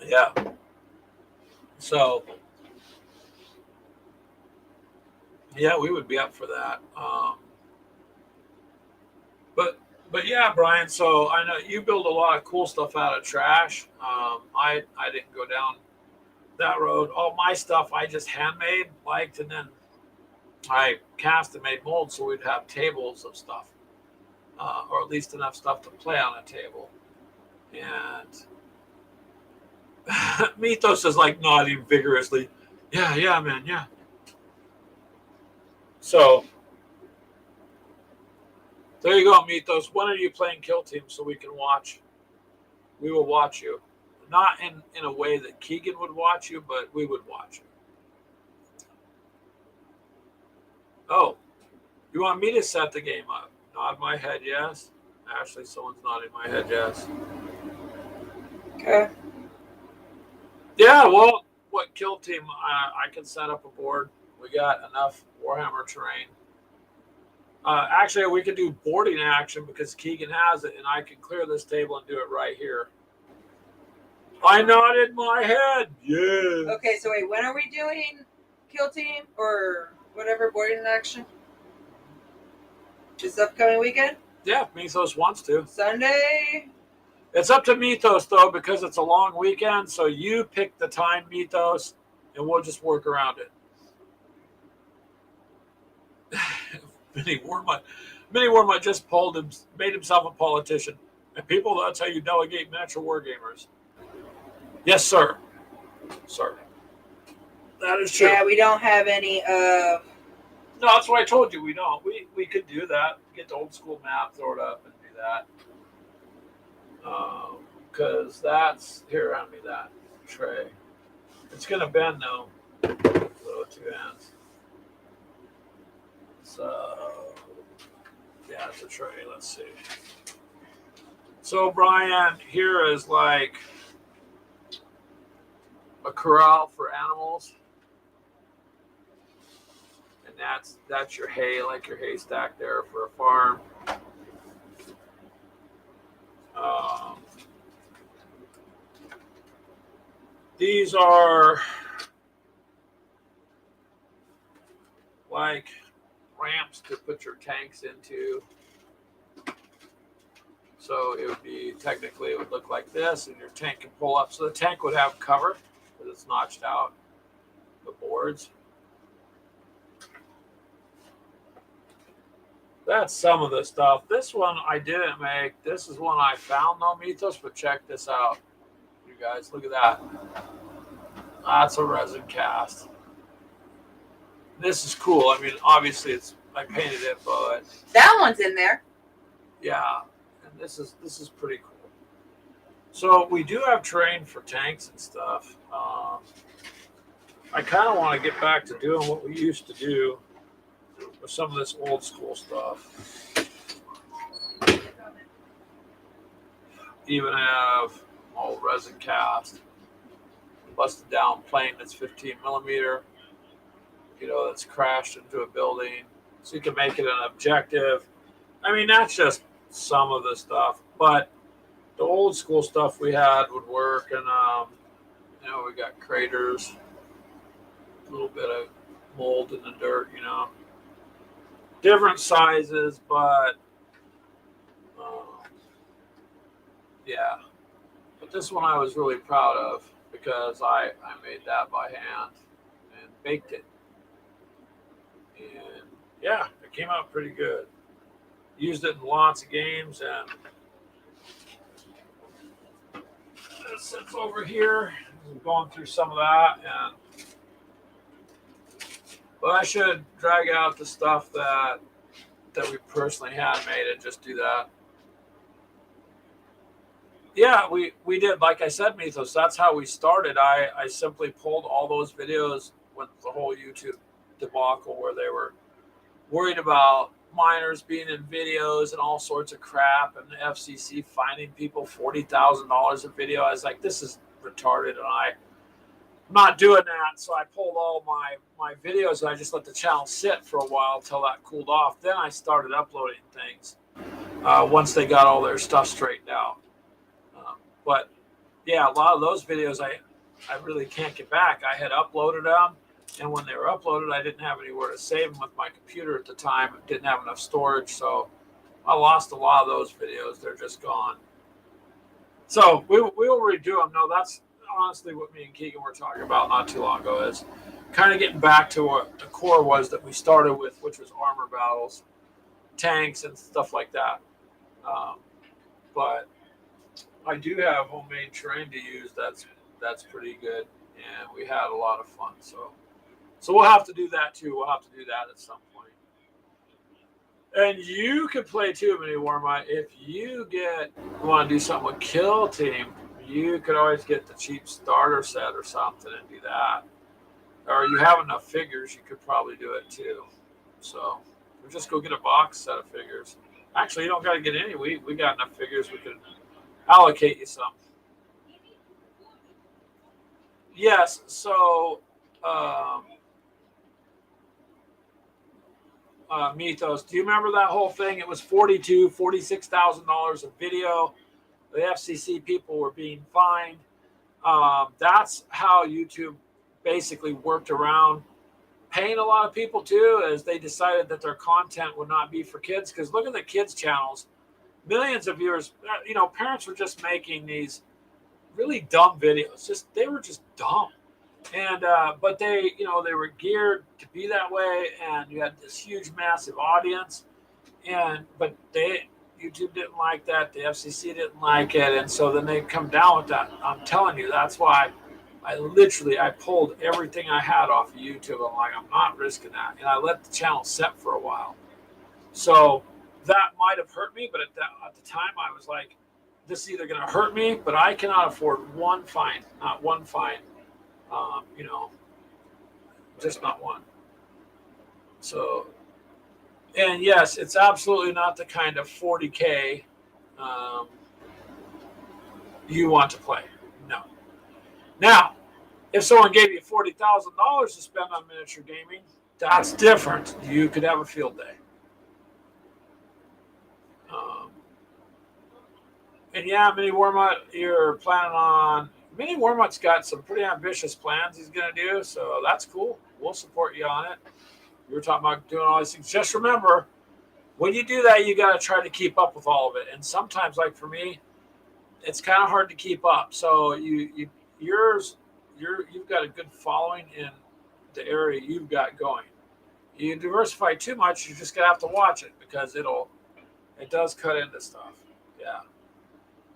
[SPEAKER 2] Yeah. So, yeah, we would be up for that. But yeah, Brian. So I know you build a lot of cool stuff out of trash. I didn't go down that road. All my stuff I just handmade, liked, and then I cast and made molds so we'd have tables of stuff, or at least enough stuff to play on a table. And Mythos is like nodding vigorously. Yeah, man, yeah. So there you go, Mythos. When are you playing Kill Team so we can watch? We will watch you. Not in a way that Keegan would watch you, but we would watch you. Oh, you want me to set the game up? Nod my head, yes. Ashley, someone's nodding my head, yes.
[SPEAKER 1] Okay.
[SPEAKER 2] Yeah, well, what Kill Team? I can set up a board. We got enough Warhammer terrain. Actually, we could do boarding action because Keegan has it, and I can clear this table and do it right here. I nodded my head. Yeah.
[SPEAKER 1] Okay, so wait, when are we doing Kill Team or whatever boarding action? This upcoming weekend?
[SPEAKER 2] Yeah, Mythos wants to.
[SPEAKER 1] Sunday?
[SPEAKER 2] It's up to Mythos, though, because it's a long weekend. So you pick the time, Mythos, and we'll just work around it. Minnie Wormut just made himself a politician. And people, that's how you delegate miniature war gamers. Yes, sir. Sir. That is true.
[SPEAKER 1] Yeah, we don't have any of...
[SPEAKER 2] No, that's what I told you. We don't. We could do that. Get the old school map, throw it up, and do that. Because that's... Here, hand me that tray. It's going to bend, though. So, two hands. So, yeah, it's a tray. Let's see. So, Brian, here is like a corral for animals. And that's your hay, like your haystack there for a farm. These are like ramps to put your tanks into. So it would be, technically it would look like this, and your tank can pull up. So the tank would have cover because it's notched out, the boards. That's some of the stuff. This one I didn't make. This is one I found, though, Mythos, but check this out. You guys, look at that. That's a resin cast. This is cool. I mean, obviously I painted it, but
[SPEAKER 1] That one's in there.
[SPEAKER 2] yeah, and this is pretty cool. So we do have terrain for tanks and stuff. I kind of want to get back to doing what we used to do with some of this old school stuff. Even have old resin cast, busted down plane that's 15 millimeter. That's crashed into a building, so you can make it an objective. I mean, that's just some of the stuff, but the old school stuff we had would work. And we got craters, a little bit of mold in the dirt, different sizes, but yeah. But this one I was really proud of because I made that by hand and baked it. And yeah, it came out pretty good. used it in lots of games, and it sits over here. I'm going through some of that, but I should drag out the stuff that we personally handmade and just do that. Yeah, we did. Like I said, Mythos, that's how we started. I simply pulled all those videos with the whole YouTube debacle where they were worried about minors being in videos and all sorts of crap, and the FCC fining people $40,000 a video. I was like, this is retarded, and I'm not doing that. So I pulled all my videos and I just let the channel sit for a while until that cooled off. Then I started uploading things once they got all their stuff straightened out. But yeah, a lot of those videos I really can't get back. I had uploaded them, and when they were uploaded, I didn't have anywhere to save them with my computer at the time. It didn't have enough storage, so I lost a lot of those videos. They're just gone. So we will redo them. No, that's honestly what me and Keegan were talking about not too long ago, is kind of getting back to what the core was that we started with, which was armor battles, tanks, and stuff like that. But I do have homemade terrain to use. That's pretty good, and we had a lot of fun. So we'll have to do that too. We'll have to do that at some point. And you can play too, Mini Warma. If you want to do something with Kill Team, you could always get the cheap starter set or something and do that. Or you have enough figures, you could probably do it too. So we'll just go get a box set of figures. Actually, you don't got to get any. We got enough figures. We could allocate you some. Yes, so Mythos, do you remember that whole thing? It was $46,000 of video. The FCC people were being fined. That's how YouTube basically worked around paying a lot of people too, as they decided that their content would not be for kids. Because look at the kids' channels. Millions of viewers, parents were just making these really dumb videos. They were just dumb. And, but they were geared to be that way. And you had this huge, massive audience. But YouTube didn't like that. The FCC didn't like it. And so then they come down with that. I'm telling you, that's why I pulled everything I had off of YouTube. I'm like, I'm not risking that. And I let the channel set for a while. So that might have hurt me, but at the time I was like, this is either going to hurt me, but I cannot afford one fine, not one fine, just not one. So, and yes, it's absolutely not the kind of 40K you want to play. No. Now, if someone gave you $40,000 to spend on miniature gaming, that's different. You could have a field day. And yeah, Mini Warmut, you're planning on. Mini Warmut's got some pretty ambitious plans he's going to do, so that's cool. We'll support you on it. We were talking about doing all these things. Just remember, when you do that, you got to try to keep up with all of it. And sometimes, like for me, it's kind of hard to keep up. So you've got a good following in the area you've got going. You diversify too much, you're just gonna have to watch it because it does cut into stuff. Yeah.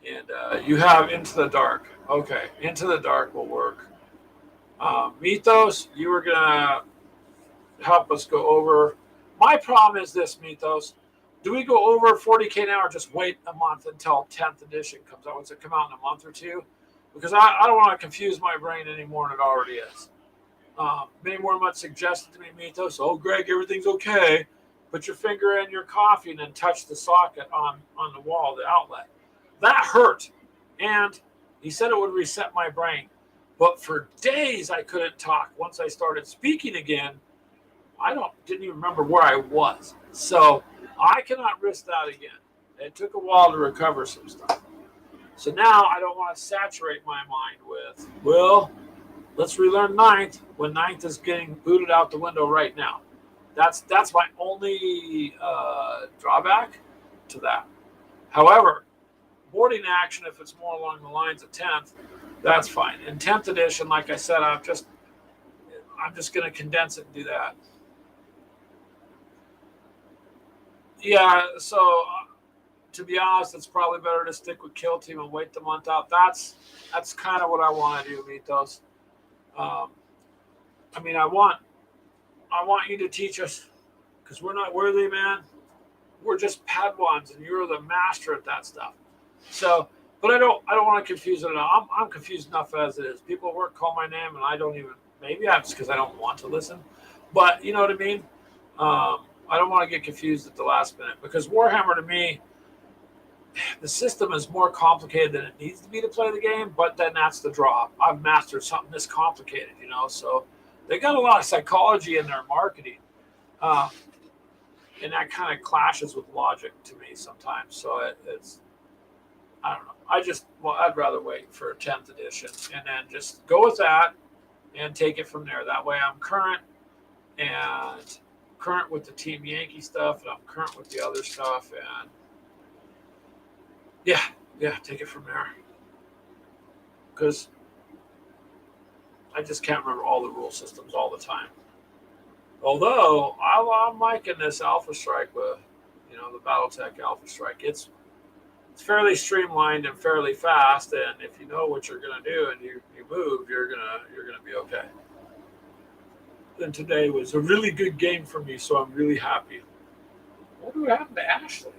[SPEAKER 2] And you have Into the Dark. Okay, Into the Dark will work. Mythos, you were gonna help us go over. My problem is this, Mythos. Do we go over 40K now or just wait a month until 10th edition comes out? Does it come out in a month or two? Because I don't want to confuse my brain anymore than it already is. Many more months suggested to me, Mythos, oh, Greg, everything's okay. Put your finger in your coffee and then touch the socket on the wall, the outlet. That hurt. And he said it would reset my brain. But for days, I couldn't talk. Once I started speaking again, didn't even remember where I was. So I cannot risk that again. It took a while to recover some stuff. So now I don't want to saturate my mind with, well, let's relearn 9th when 9th is getting booted out the window right now. That's my only drawback to that. However, boarding action, if it's more along the lines of 10th, that's fine. In 10th edition, like I said, I'm just going to condense it and do that. Yeah, so to be honest, it's probably better to stick with Kill Team and wait the month out. That's kind of what I want to do, Mythos. Um, I mean, I want you to teach us because we're not worthy, man. We're just Padawans, and you're the master at that stuff. So, but I don't want to confuse it at all. I'm confused enough as it is. People at work call my name, and I don't even. Maybe that's because I don't want to listen. But you know what I mean. I don't want to get confused at the last minute because Warhammer to me, the system is more complicated than it needs to be to play the game. But then that's the draw. I've mastered something this complicated, So they got a lot of psychology in their marketing. Uh, and that kind of clashes with logic to me sometimes. So it's I don't know. I'd rather wait for a 10th edition and then just go with that and take it from there. That way I'm current with the Team Yankee stuff, and I'm current with the other stuff, and yeah, take it from there. Because I just can't remember all the rule systems all the time. Although I'm liking this Alpha Strike with, the BattleTech Alpha Strike. It's fairly streamlined and fairly fast, and if you know what you're gonna do and you move, you're gonna be okay. And today was a really good game for me, so I'm really happy. What do happen to Ashley?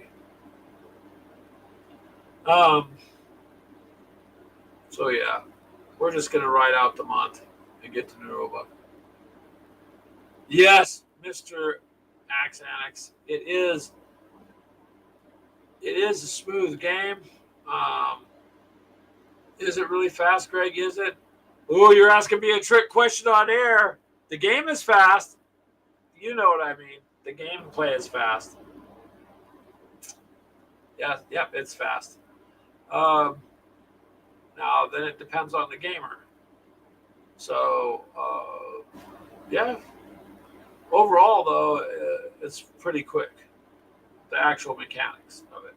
[SPEAKER 2] So yeah, we're just gonna ride out the month and get to Naroba. Yes, Mr. Axe Annex. It is a smooth game. Is it really fast, Greg? Is it? Oh, you're asking me a trick question on air. The game is fast. You know what I mean. The gameplay is fast. Yeah, yep, it's fast. Now, then it depends on the gamer. So, yeah. Overall, though, it's pretty quick. The actual mechanics of it.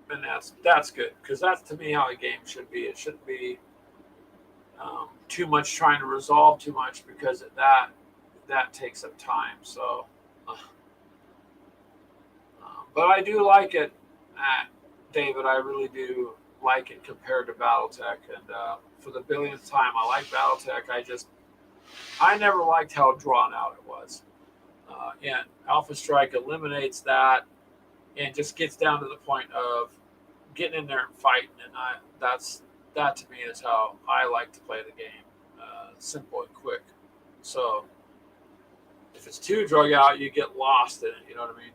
[SPEAKER 2] And that's good, because that's to me how a game should be. It shouldn't be too much trying to resolve too much, because that takes up time. So, but I do like it, David. I really do like it compared to BattleTech, and for the billionth time, I like BattleTech. I never liked how drawn out it was, and Alpha Strike eliminates that and just gets down to the point of getting in there and fighting, and that to me is how I like to play the game, simple and quick. So if it's too drug out, you get lost in it. You know what I mean?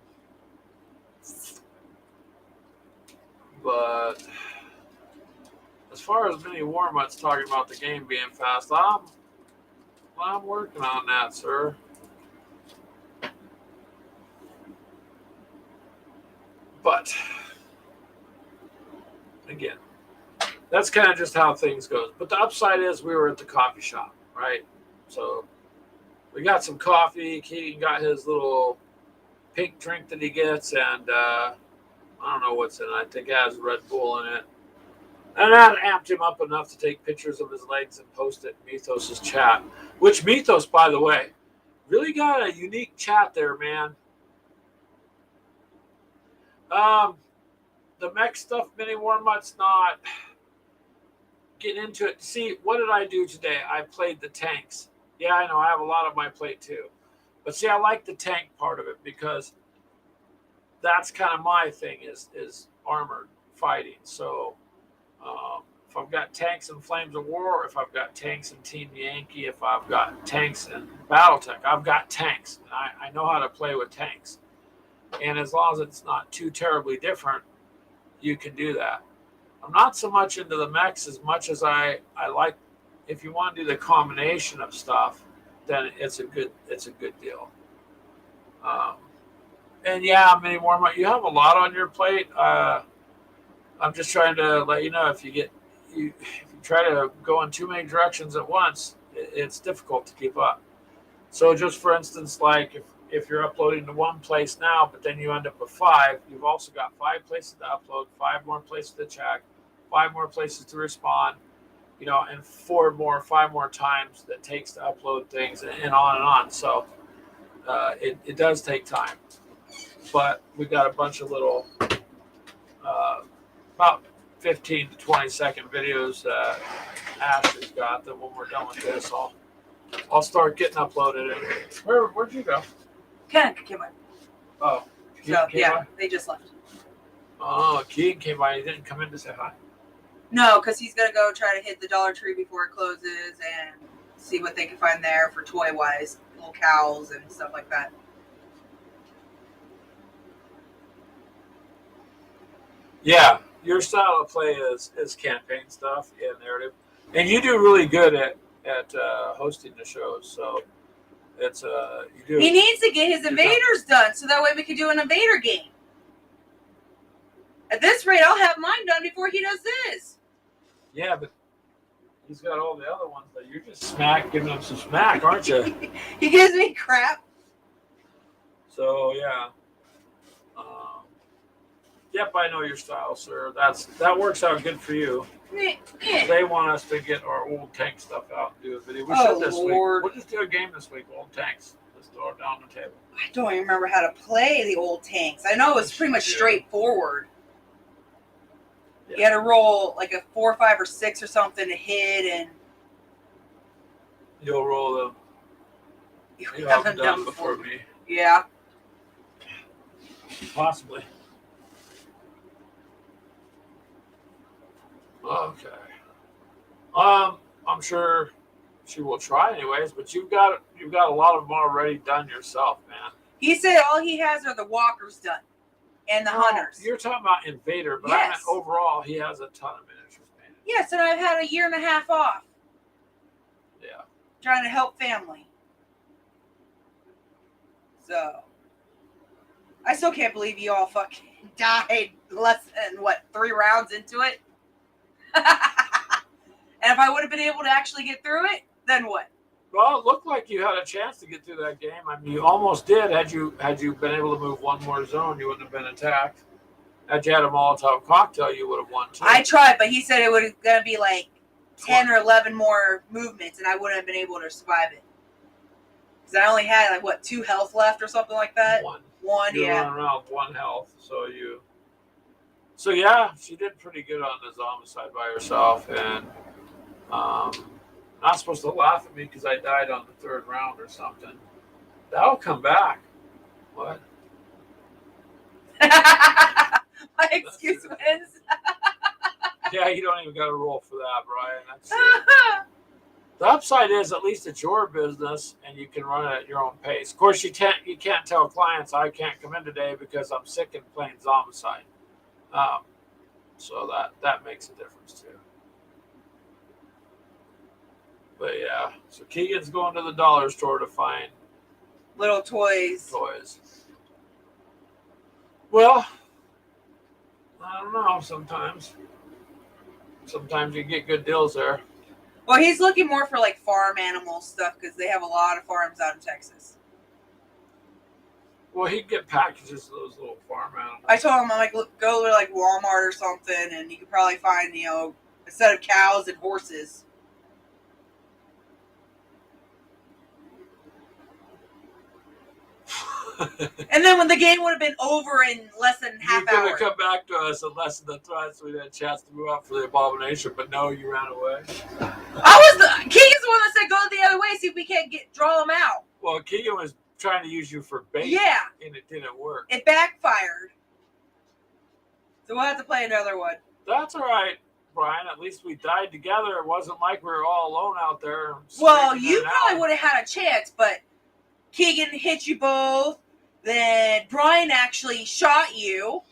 [SPEAKER 2] But as far as Mini Warmutt's talking about the game being fast, I'm working on that, sir. But again, that's kind of just how things go. But the upside is we were at the coffee shop, right? So we got some coffee. Keegan got his little pink drink that he gets, and I don't know what's in it. I think it has Red Bull in it. And that amped him up enough to take pictures of his legs and post it in Mythos' chat. Which Mythos, by the way, really got a unique chat there, man. The mech stuff, Mini Warmutt's not getting into it. See, what did I do today? I played the tanks. Yeah, I know. I have a lot on my plate too. But see, I like the tank part of it, because that's kind of my thing is armored fighting. So if I've got tanks in Flames of War, if I've got tanks in Team Yankee, if I've got tanks in BattleTech, I've got tanks. And I know how to play with tanks. And as long as it's not too terribly different, you can do that. I'm not so much into the mechs as much as I like. If you want to do the combination of stuff, then it's a good deal. And yeah, Mini Warmutt, you have a lot on your plate. I'm just trying to let you know, if you try to go in too many directions at once, it's difficult to keep up. So just for instance, like if you're uploading to one place now, but then you end up with 5, you've also got 5 places to upload, 5 more places to check, 5 more places to respond, and 5 more times that takes to upload things, and on and on. So it does take time. But we got a bunch of little, about 15 to 20-second videos that Ash has got that when we're done with this, I'll start getting uploaded. Where'd you go?
[SPEAKER 1] Ken came by.
[SPEAKER 2] Oh,
[SPEAKER 1] So
[SPEAKER 2] came
[SPEAKER 1] yeah,
[SPEAKER 2] by?
[SPEAKER 1] they just left.
[SPEAKER 2] Oh, Keegan came by. He didn't come in to say hi.
[SPEAKER 1] No, because he's gonna go try to hit the Dollar Tree before it closes and see what they can find there for toy wise, little cows and stuff like that.
[SPEAKER 2] Yeah, your style of play is campaign stuff and narrative, and you do really good at hosting the shows. So it's you do.
[SPEAKER 1] He needs to get his invaders done so that way we can do an invader game. At this rate, I'll have mine done before he does this.
[SPEAKER 2] Yeah, but he's got all the other ones that you're just giving him some smack, aren't you?
[SPEAKER 1] He gives me crap.
[SPEAKER 2] So yeah. Yep, I know your style, sir. That works out good for you. They want us to get our old tank stuff out and do a video. We should this
[SPEAKER 1] Lord.
[SPEAKER 2] week. We'll just do a game this week, old tanks. Let's throw it down the table.
[SPEAKER 1] I don't even remember how to play the old tanks. I know it was pretty much straightforward.
[SPEAKER 2] Yeah.
[SPEAKER 1] You had to roll like a 4, 5, or 6 or something to hit, and
[SPEAKER 2] You'll roll them.
[SPEAKER 1] you
[SPEAKER 2] You
[SPEAKER 1] haven't
[SPEAKER 2] haven't done before me.
[SPEAKER 1] Yeah.
[SPEAKER 2] Possibly. Okay. I'm sure she will try anyways, but you've got a lot of them already done yourself, man.
[SPEAKER 1] He said all he has are the walkers done and the hunters.
[SPEAKER 2] You're talking about Invader, but I meant
[SPEAKER 1] Yes.
[SPEAKER 2] overall he has a ton of miniatures painted.
[SPEAKER 1] Yes, and I've had a year and a half off
[SPEAKER 2] Yeah.
[SPEAKER 1] trying to help family. So I still can't believe you all fucking died less than 3 rounds into it. And if I would have been able to actually get through it, then what?
[SPEAKER 2] Well, it looked like you had a chance to get through that game. I mean, you almost did. Had you been able to move one more zone, you wouldn't have been attacked. Had you had a Molotov cocktail, you would have won too.
[SPEAKER 1] I tried, but he said it was gonna be like 10 or 11 more movements, and I wouldn't have been able to survive it. Because I only had 2 health left or something like that. One,
[SPEAKER 2] You're
[SPEAKER 1] yeah.
[SPEAKER 2] running around with 1 health, So yeah, she did pretty good on the zombicide by herself, and not supposed to laugh at me because I died on the 3rd round or something. That'll come back. What?
[SPEAKER 1] My excuse wins.
[SPEAKER 2] Yeah, you don't even got to roll for that, Brian. That's the upside is at least it's your business and you can run it at your own pace. Of course, you can't tell clients I can't come in today because I'm sick and playing zombicide. So that makes a difference too. But yeah, so Keegan's going to the dollar store to find
[SPEAKER 1] Little toys.
[SPEAKER 2] Well, I don't know. Sometimes you get good deals there.
[SPEAKER 1] Well, he's looking more for farm animal stuff because they have a lot of farms out in Texas.
[SPEAKER 2] Well, he'd get packages of those little farm animals.
[SPEAKER 1] I told him, go to Walmart or something, and you could probably find, a set of cows and horses. And then when the game would have been over in less than half
[SPEAKER 2] You could
[SPEAKER 1] hour.
[SPEAKER 2] have come back to us and lessened the threat so we had a chance to move up for the abomination, but no, you ran away.
[SPEAKER 1] Keegan's the one that said go the other way, see if we can't draw them out.
[SPEAKER 2] Well, Keegan was trying to use you for bait.
[SPEAKER 1] Yeah.
[SPEAKER 2] And it didn't work.
[SPEAKER 1] It backfired. So we'll have to play another one.
[SPEAKER 2] That's all right, Brian. At least we died together. It wasn't like we were all alone out there.
[SPEAKER 1] Well, you probably would have had a chance, but Keegan hit you both. Then Brian actually shot you.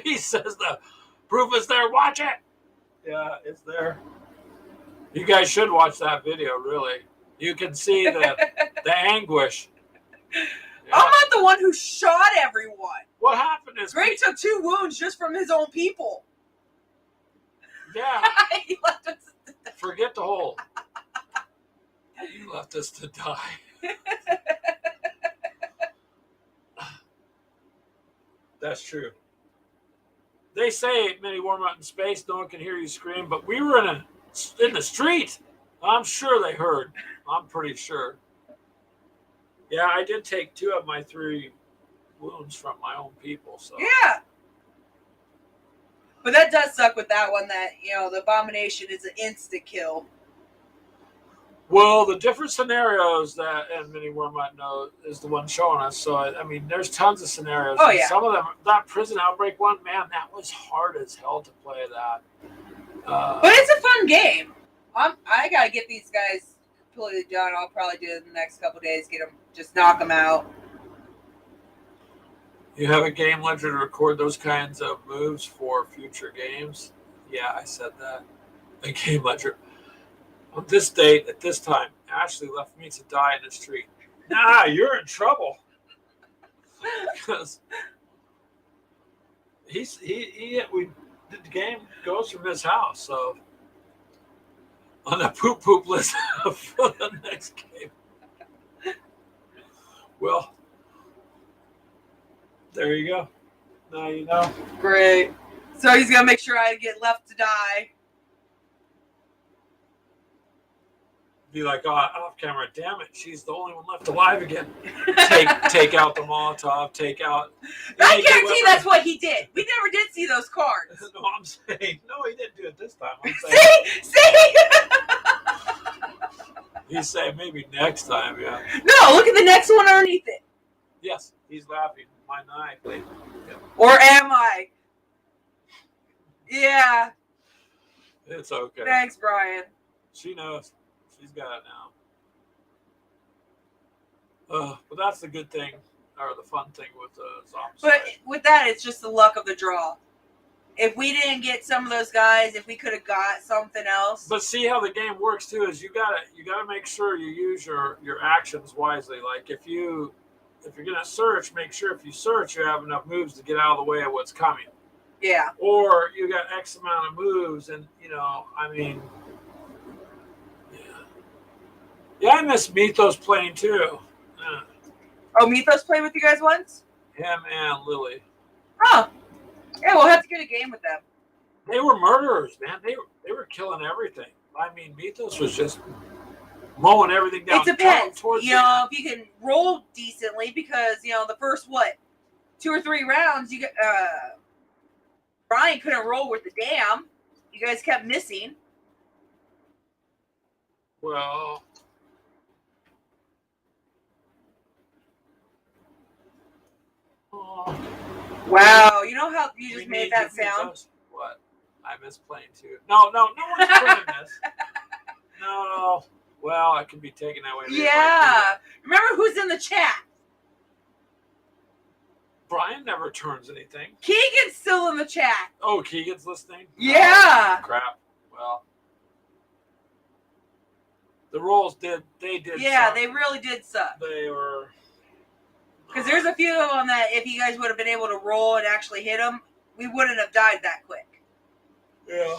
[SPEAKER 2] He says the proof is there. Watch it. Yeah, it's there. You guys should watch that video, really. You can see the anguish. Yeah.
[SPEAKER 1] I'm not the one who shot everyone.
[SPEAKER 2] What happened is
[SPEAKER 1] Greg took 2 wounds just from his own people.
[SPEAKER 2] Yeah.
[SPEAKER 1] He left us to die.
[SPEAKER 2] Forget the whole. You left us to die. That's true. They say many warm out in space, no one can hear you scream, but we were in the street. I'm sure they heard. I'm pretty sure. Yeah, I did take 2 of my 3 wounds from my own people. So
[SPEAKER 1] Yeah. But that does suck with that one that, the Abomination is an instant kill.
[SPEAKER 2] Well, the different scenarios that and many more might know is the one showing us. So I mean, there's tons of scenarios.
[SPEAKER 1] Oh,
[SPEAKER 2] and
[SPEAKER 1] yeah.
[SPEAKER 2] Some of them, that prison outbreak one, man, that was hard as hell to play that.
[SPEAKER 1] But it's a fun game. I gotta get these guys completely done. I'll probably do it in the next couple days. Just knock them out.
[SPEAKER 2] You have a game ledger to record those kinds of moves for future games. Yeah, I said that. A game ledger. On this date, at this time, Ashley left me to die in the street. Nah, you're in trouble. Because the game goes from his house, so on the poop list for the next game. Well, there you go. Now you know.
[SPEAKER 1] Great. So he's gonna make sure I get left to die.
[SPEAKER 2] Be like, oh, off camera, damn it, she's the only one left alive again. Take out the Molotov, take out.
[SPEAKER 1] I guarantee that's what he did. We never did see those cards.
[SPEAKER 2] No, I'm saying, no, he didn't do it this time. I'm saying,
[SPEAKER 1] See?
[SPEAKER 2] he's saying maybe next time, yeah.
[SPEAKER 1] No, look at the next one underneath it.
[SPEAKER 2] Yes, he's laughing. My knife. Yeah.
[SPEAKER 1] Or am I? Yeah.
[SPEAKER 2] It's okay.
[SPEAKER 1] Thanks, Brian.
[SPEAKER 2] She knows. She's got it now. But that's the good thing, or the fun thing with zombies.
[SPEAKER 1] But with that, it's just the luck of the draw. If we didn't get some of those guys, if we could have got something else.
[SPEAKER 2] But see how the game works too is you gotta make sure you use your actions wisely. Like if you're gonna search, make sure if you search you have enough moves to get out of the way of what's coming.
[SPEAKER 1] Yeah.
[SPEAKER 2] Or you got X amount of moves, and I mean. Yeah, I miss Mythos playing too.
[SPEAKER 1] Oh, Mythos played with you guys once?
[SPEAKER 2] Him and Lily.
[SPEAKER 1] Huh. Yeah, we'll have to get a game with them.
[SPEAKER 2] They were murderers, man. They were killing everything. I mean, Mythos was just mowing everything down.
[SPEAKER 1] It depends. If you can roll decently, because the first 2 or 3 rounds, you Brian couldn't roll with the dam. You guys kept missing.
[SPEAKER 2] Well.
[SPEAKER 1] Wow, you know how you just made that sound?
[SPEAKER 2] What? I miss playing too. No one's playing this. No. Well, it can be taken that way.
[SPEAKER 1] Yeah. Remember who's in the chat?
[SPEAKER 2] Brian never turns anything.
[SPEAKER 1] Keegan's still in the chat.
[SPEAKER 2] Oh, Keegan's listening?
[SPEAKER 1] Yeah.
[SPEAKER 2] Oh, crap. Well. The rolls did.
[SPEAKER 1] Yeah,
[SPEAKER 2] suck.
[SPEAKER 1] they really did suck.
[SPEAKER 2] They were.
[SPEAKER 1] Because there's a few of them that if you guys would have been able to roll and actually hit them, we wouldn't have died that quick.
[SPEAKER 2] Yeah.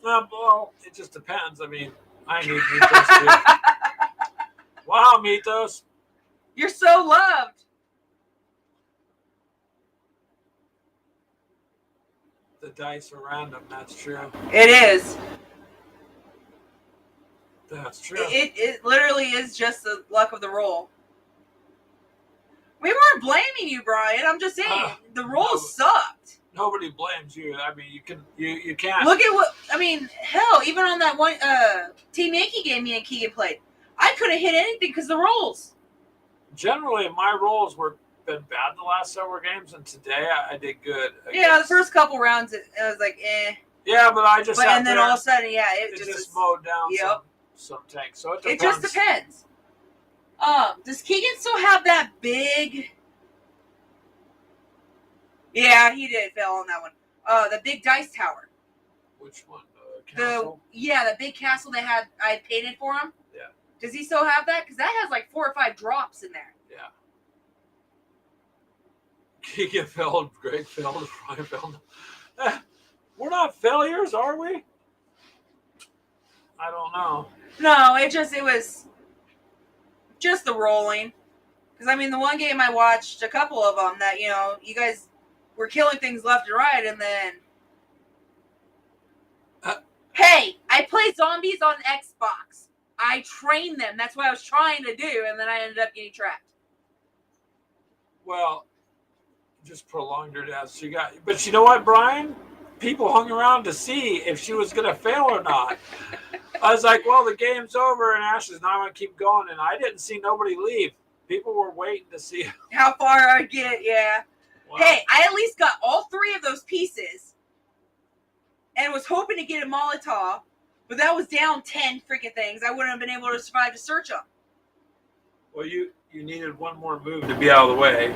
[SPEAKER 2] Well, it just depends. I mean, I need Mythos too. Wow, Mythos.
[SPEAKER 1] You're so loved.
[SPEAKER 2] The dice are random. That's true.
[SPEAKER 1] It is.
[SPEAKER 2] That's true.
[SPEAKER 1] It literally is just the luck of the roll. We weren't blaming you, Brian. I'm just saying the rolls sucked.
[SPEAKER 2] Nobody blames you. I mean, you can't.
[SPEAKER 1] Look at hell, even on that one Team Yankee game me and Keegan played, I couldn't hit anything because the rolls.
[SPEAKER 2] Generally, my rolls were been bad the last several games, and today I did good.
[SPEAKER 1] Yeah, the first couple rounds, it was like, eh.
[SPEAKER 2] Yeah, but I just.
[SPEAKER 1] And then all of a sudden, yeah, it
[SPEAKER 2] just mowed down some tanks. So it depends.
[SPEAKER 1] It just depends. Does Keegan still have that big? Yeah, he did fail on that one. The big dice tower.
[SPEAKER 2] Which one? Castle?
[SPEAKER 1] The big castle I painted for him.
[SPEAKER 2] Yeah.
[SPEAKER 1] Does he still have that? Because that has like 4 or 5 drops in there.
[SPEAKER 2] Yeah. Keegan failed. Greg failed. Brian failed. We're not failures, are we? I don't know.
[SPEAKER 1] No, it was just the rolling. Because, I mean, the one game I watched, a couple of them that, you guys were killing things left and right, and then... Hey, I play zombies on Xbox. I trained them. That's what I was trying to do, and then I ended up getting trapped.
[SPEAKER 2] Well, just prolonged her death. But you know what, Brian? People hung around to see if she was going to fail or not. I was like, well, the game's over, and Ashley's not going to keep going. And I didn't see nobody leave. People were waiting to see
[SPEAKER 1] how far I get. Yeah. Wow. Hey, I at least got all 3 of those pieces, and was hoping to get a Molotov, but that was down 10 freaking things. I wouldn't have been able to survive to search them.
[SPEAKER 2] Well, you needed one more move to be out of the way.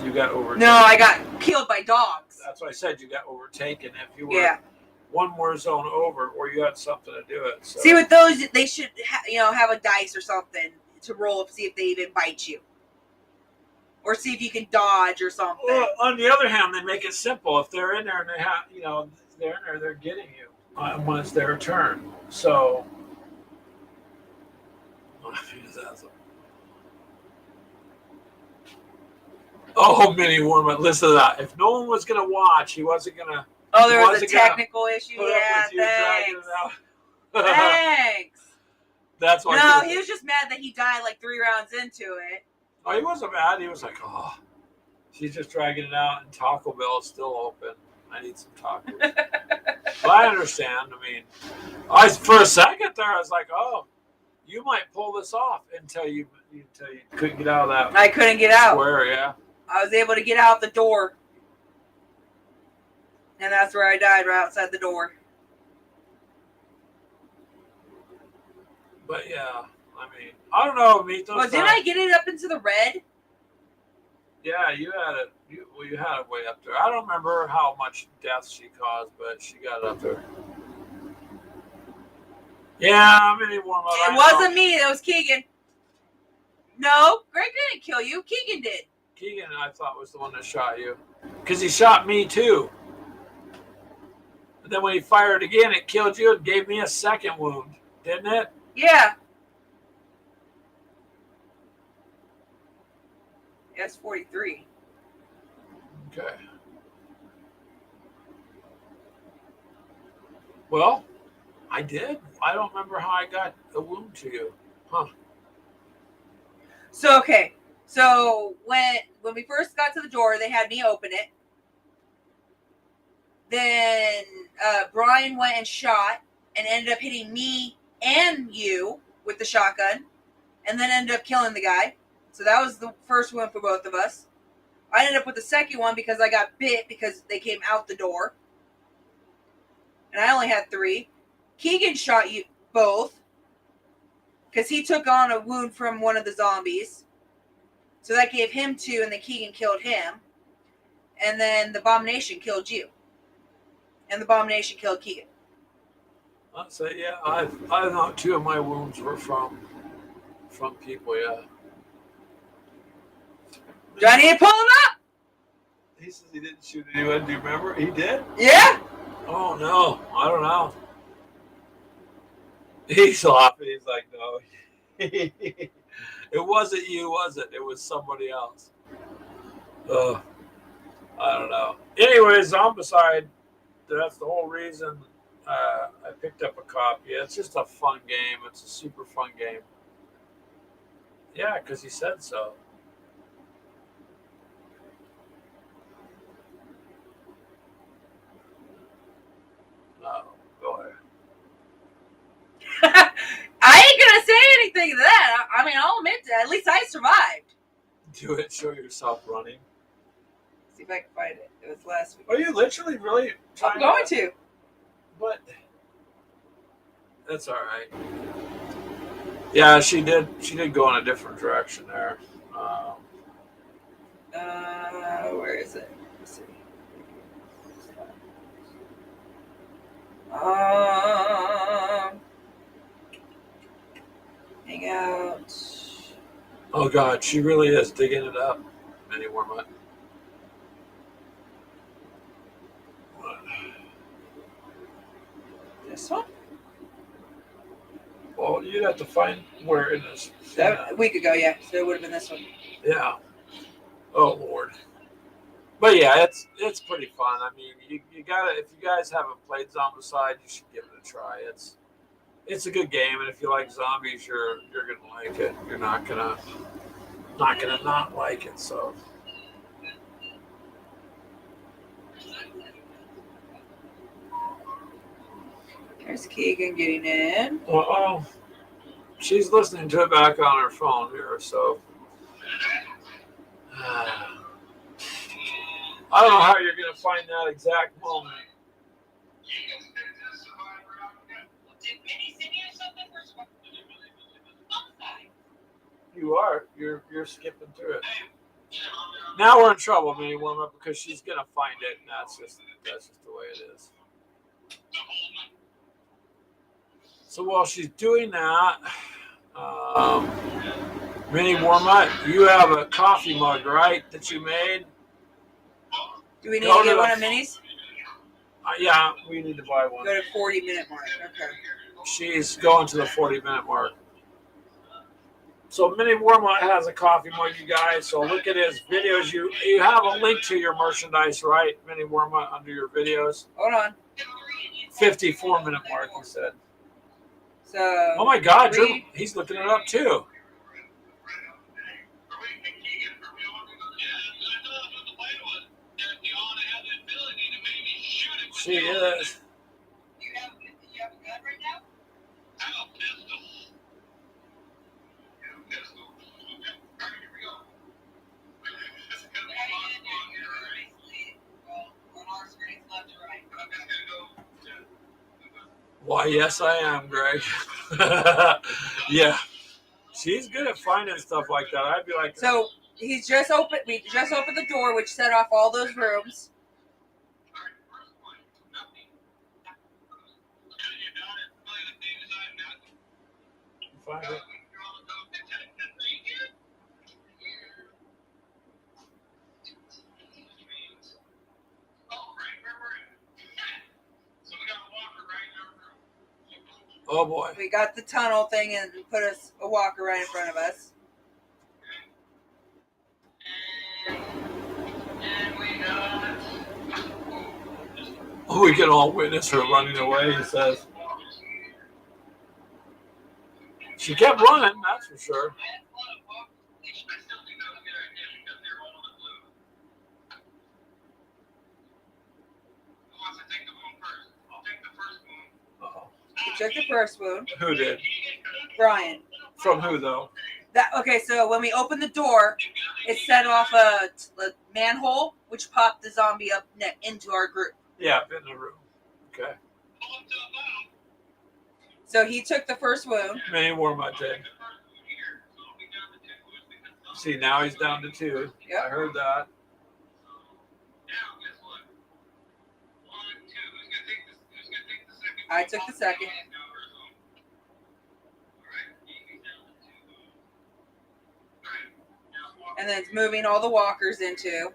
[SPEAKER 2] You got overtaken.
[SPEAKER 1] No, I got killed by dogs.
[SPEAKER 2] That's why I said you got overtaken. If you were one more zone over, or you had something to do it. So.
[SPEAKER 1] See, with those, they should have a dice or something to roll to see if they even bite you, or see if you can dodge or something.
[SPEAKER 2] Well, on the other hand, they make it simple. If they're in there and they have, they're in there, they're getting you when it's their turn. So. Oh, mini warm-up. Listen to that. If no one was going to watch, he wasn't going to.
[SPEAKER 1] Oh, there was a technical issue? Yeah, thanks. Thanks.
[SPEAKER 2] That's why.
[SPEAKER 1] No, he was just mad that he died like 3 rounds into it.
[SPEAKER 2] Oh, he wasn't mad. He was like, oh, she's just dragging it out, and Taco Bell is still open. I need some tacos. But I understand. I mean, for a second there, I was like, oh, you might pull this off until you couldn't get out of that.
[SPEAKER 1] I couldn't get out.
[SPEAKER 2] Square, yeah.
[SPEAKER 1] I was able to get out the door. And that's where I died, right outside the door.
[SPEAKER 2] But yeah, I mean, I don't know, Mito.
[SPEAKER 1] Well, didn't I get it up into the red?
[SPEAKER 2] Yeah, you had it. You had it way up there. I don't remember how much death she caused, but she got it up there. Yeah, I'm gonna warm up.
[SPEAKER 1] It wasn't me. It was Keegan. No, Greg didn't kill you. Keegan did.
[SPEAKER 2] Keegan, I thought, was the one that shot you, because he shot me too. And then when he fired again, it killed you and gave me a second wound, didn't it?
[SPEAKER 1] Yeah. S-43.
[SPEAKER 2] Okay. Well, I did. I don't remember how I got a wound to you. Huh.
[SPEAKER 1] So, okay. So, when we first got to the door, they had me open it. Then Brian went and shot and ended up hitting me and you with the shotgun, and then ended up killing the guy. So that was the first one for both of us. I ended up with the second one because I got bit because they came out the door. And I only had 3. Keegan shot you both because he took on a wound from one of the zombies. So that gave him 2, and then Keegan killed him. And then the Abomination killed you. And the Abomination killed Keegan.
[SPEAKER 2] I'd say, yeah, I know 2 of my wounds were from people, yeah.
[SPEAKER 1] Do I need to pull him up?
[SPEAKER 2] He says he didn't shoot anyone. Do you remember? He did?
[SPEAKER 1] Yeah.
[SPEAKER 2] Oh, no. I don't know. He's laughing. He's like, no. It wasn't you, was it? It was somebody else. I don't know. Anyways, Zombicide, that's the whole reason I picked up a copy. It's just a fun game. It's a super fun game. Yeah, because he said so. No, go ahead.
[SPEAKER 1] I ain't gonna say anything to that. I mean, I'll admit to it. At least I survived.
[SPEAKER 2] Do it. Show yourself running.
[SPEAKER 1] See if I can find it. It was last week.
[SPEAKER 2] Are you literally really trying?
[SPEAKER 1] I'm going to.
[SPEAKER 2] But that's all right. Yeah, she did. She did go in a different direction there.
[SPEAKER 1] Where is it? Let's see. Hang out.
[SPEAKER 2] Oh God, she really is digging it up. Any more mud?
[SPEAKER 1] This one?
[SPEAKER 2] Well, you'd have to find where it is.
[SPEAKER 1] A week ago, yeah. So it would have been this one.
[SPEAKER 2] Yeah. Oh Lord. But yeah, it's pretty fun. I mean, you gotta, if you guys haven't played Zombicide, you should give it a try. It's it's a good game, and if you like zombies, you're gonna like it. You're not gonna not like it. So
[SPEAKER 1] There's Keegan getting in.
[SPEAKER 2] oh, she's listening to it back on her phone here. So I don't know how you're gonna find that exact moment. You are. You're skipping through it. Now we're in trouble, Minnie Warm Up, because she's gonna find it, and that's just the way it is. So while she's doing that, Minnie Warm Up, you have a coffee mug, right? That you made.
[SPEAKER 1] Do we need to get one of Minnie's?
[SPEAKER 2] Yeah, we need to buy one.
[SPEAKER 1] Go to 40-minute mark. Okay.
[SPEAKER 2] She's going to the 40-minute mark. So Minnie Warmont has a coffee mug, you guys. So look at his videos. You have a link to your merchandise, right, Minnie Warmont, under your videos?
[SPEAKER 1] Hold on.
[SPEAKER 2] 54-minute mark, he said.
[SPEAKER 1] So.
[SPEAKER 2] Oh my God, he's looking it up too. She is.
[SPEAKER 1] You have a gun right now? I have a pistol.
[SPEAKER 2] Why, yes, I am, Greg. Yeah. She's good at finding stuff like that. I'd be like,
[SPEAKER 1] so we just opened the door, which set off all those rooms.
[SPEAKER 2] find it. Oh boy.
[SPEAKER 1] We got the tunnel thing and put a walker right in front of us.
[SPEAKER 2] We can all witness her running away, he says. She kept running, that's for sure.
[SPEAKER 1] You took the first wound.
[SPEAKER 2] Who did?
[SPEAKER 1] Brian.
[SPEAKER 2] From who, though?
[SPEAKER 1] Okay, so when we opened the door, it set off a manhole, which popped the zombie up into our group.
[SPEAKER 2] Yeah, in the room. Okay.
[SPEAKER 1] So he took the first wound.
[SPEAKER 2] Minnie Warmont did. See, now he's down to 2.
[SPEAKER 1] Yep.
[SPEAKER 2] I heard that.
[SPEAKER 1] I took the second. And then it's moving all the walkers into.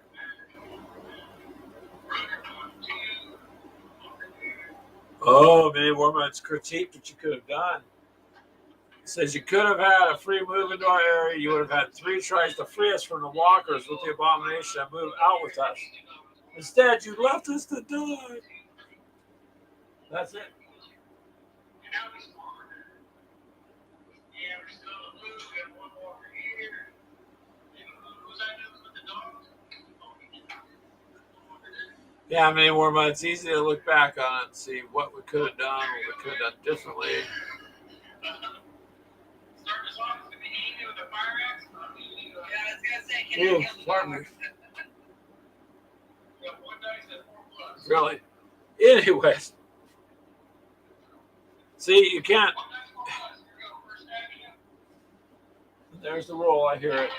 [SPEAKER 2] Oh, Minnie Warmont's critiqued what you could have done. It says you could have had a free move into our area. You would have had 3 tries to free us from the walkers with the abomination and move out with us. Instead, you left us to die. That's it. Yeah, I mean, Warma, it's easy to look back on it and see what we could have done, what we could have done differently. Ooh, pardon me. Really? Anyways. See, you can't. There's the roll. I hear it.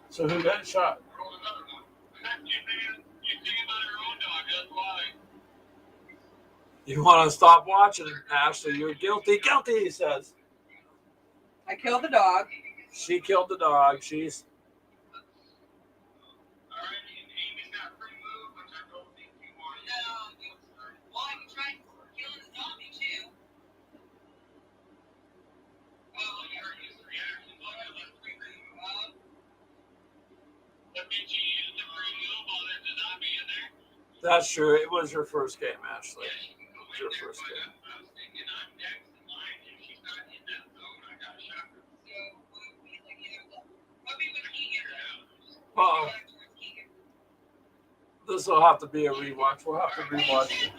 [SPEAKER 2] So who got shot? You want to stop watching, Ashley? You're guilty. Guilty, he says.
[SPEAKER 1] I killed the dog.
[SPEAKER 2] She killed the dog. She's. That's true. It was your first game, Ashley. It was your first game. Uh-oh. This will have to be a rewatch. We'll have to rewatch it.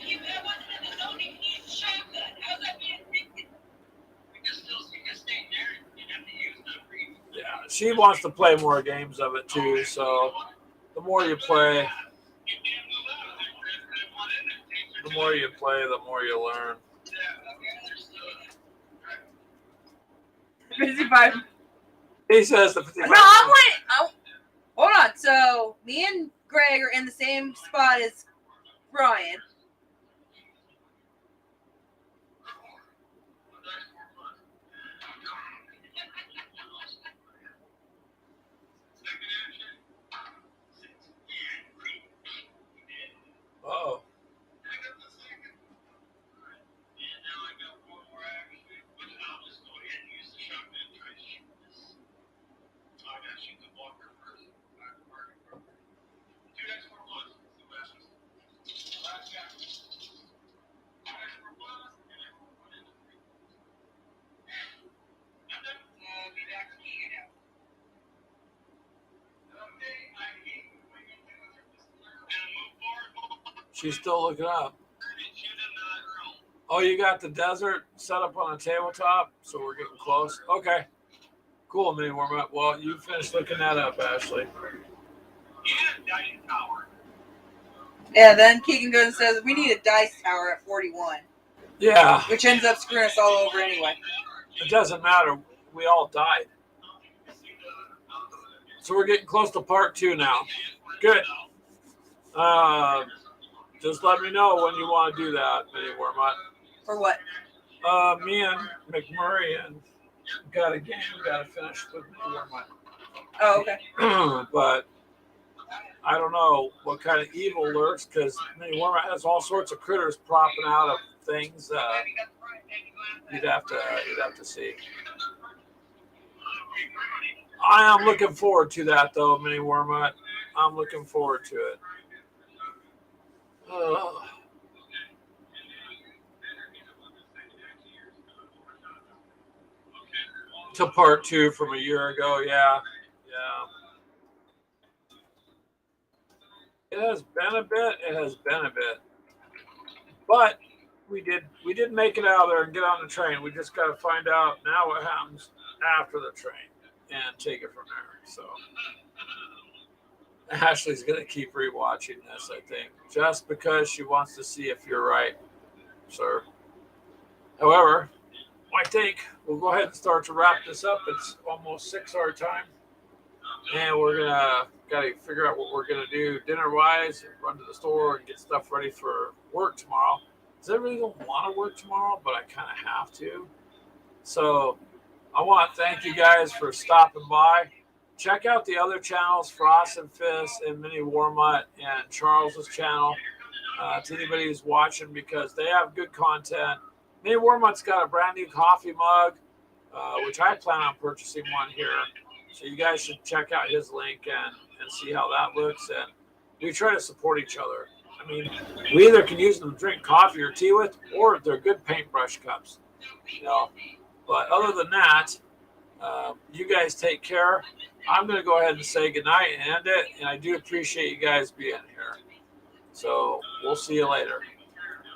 [SPEAKER 2] Yeah, she wants to play more games of it too, so the more you play, the more you learn.
[SPEAKER 1] 55.
[SPEAKER 2] He says the 55.
[SPEAKER 1] No, I'm waiting. Hold on. So me and Greg are in the same spot as Brian.
[SPEAKER 2] Uh-oh. She's still looking up. Oh, you got the desert set up on a tabletop, so we're getting close. Okay. Cool, mini warm up. Well, you finished looking that up, Ashley.
[SPEAKER 1] Yeah, then Keegan goes and says, we need a dice tower at 41.
[SPEAKER 2] Yeah.
[SPEAKER 1] Which ends up screwing us all over anyway.
[SPEAKER 2] It doesn't matter. We all died. So we're getting close to part 2 now. Good. Just let me know when you want to do that, mini warm up.
[SPEAKER 1] For what?
[SPEAKER 2] Me and McMurray and got a game we got to finish with mini warm up.
[SPEAKER 1] Oh, okay.
[SPEAKER 2] But I don't know what kind of evil lurks because mini warm up has all sorts of critters propping out of things. You'd have to see. I am looking forward to that though, mini warm up. I'm looking forward to it. To part 2 from a year ago, yeah. It has been a bit. But we did make it out of there and get on the train. We just got to find out now what happens after the train and take it from there. So Ashley's going to keep rewatching this, I think, just because she wants to see if you're right, sir. However, I think we'll go ahead and start to wrap this up. It's almost 6 our time. And we're gotta figure out what we're gonna do dinner-wise, run to the store and get stuff ready for work tomorrow. Because I really don't want to work tomorrow, but I kind of have to. So I want to thank you guys for stopping by. Check out the other channels, Frost and Fist and Mini Warmut and Charles's channel. To anybody who's watching, because they have good content. Mini Warmut's got a brand new coffee mug, which I plan on purchasing one here. So you guys should check out his link and see how that looks. And we try to support each other. I mean, we either can use them to drink coffee or tea with, or they're good paintbrush cups. You know, but other than that, you guys take care. I'm going to go ahead and say goodnight and end it. And I do appreciate you guys being here. So we'll see you later.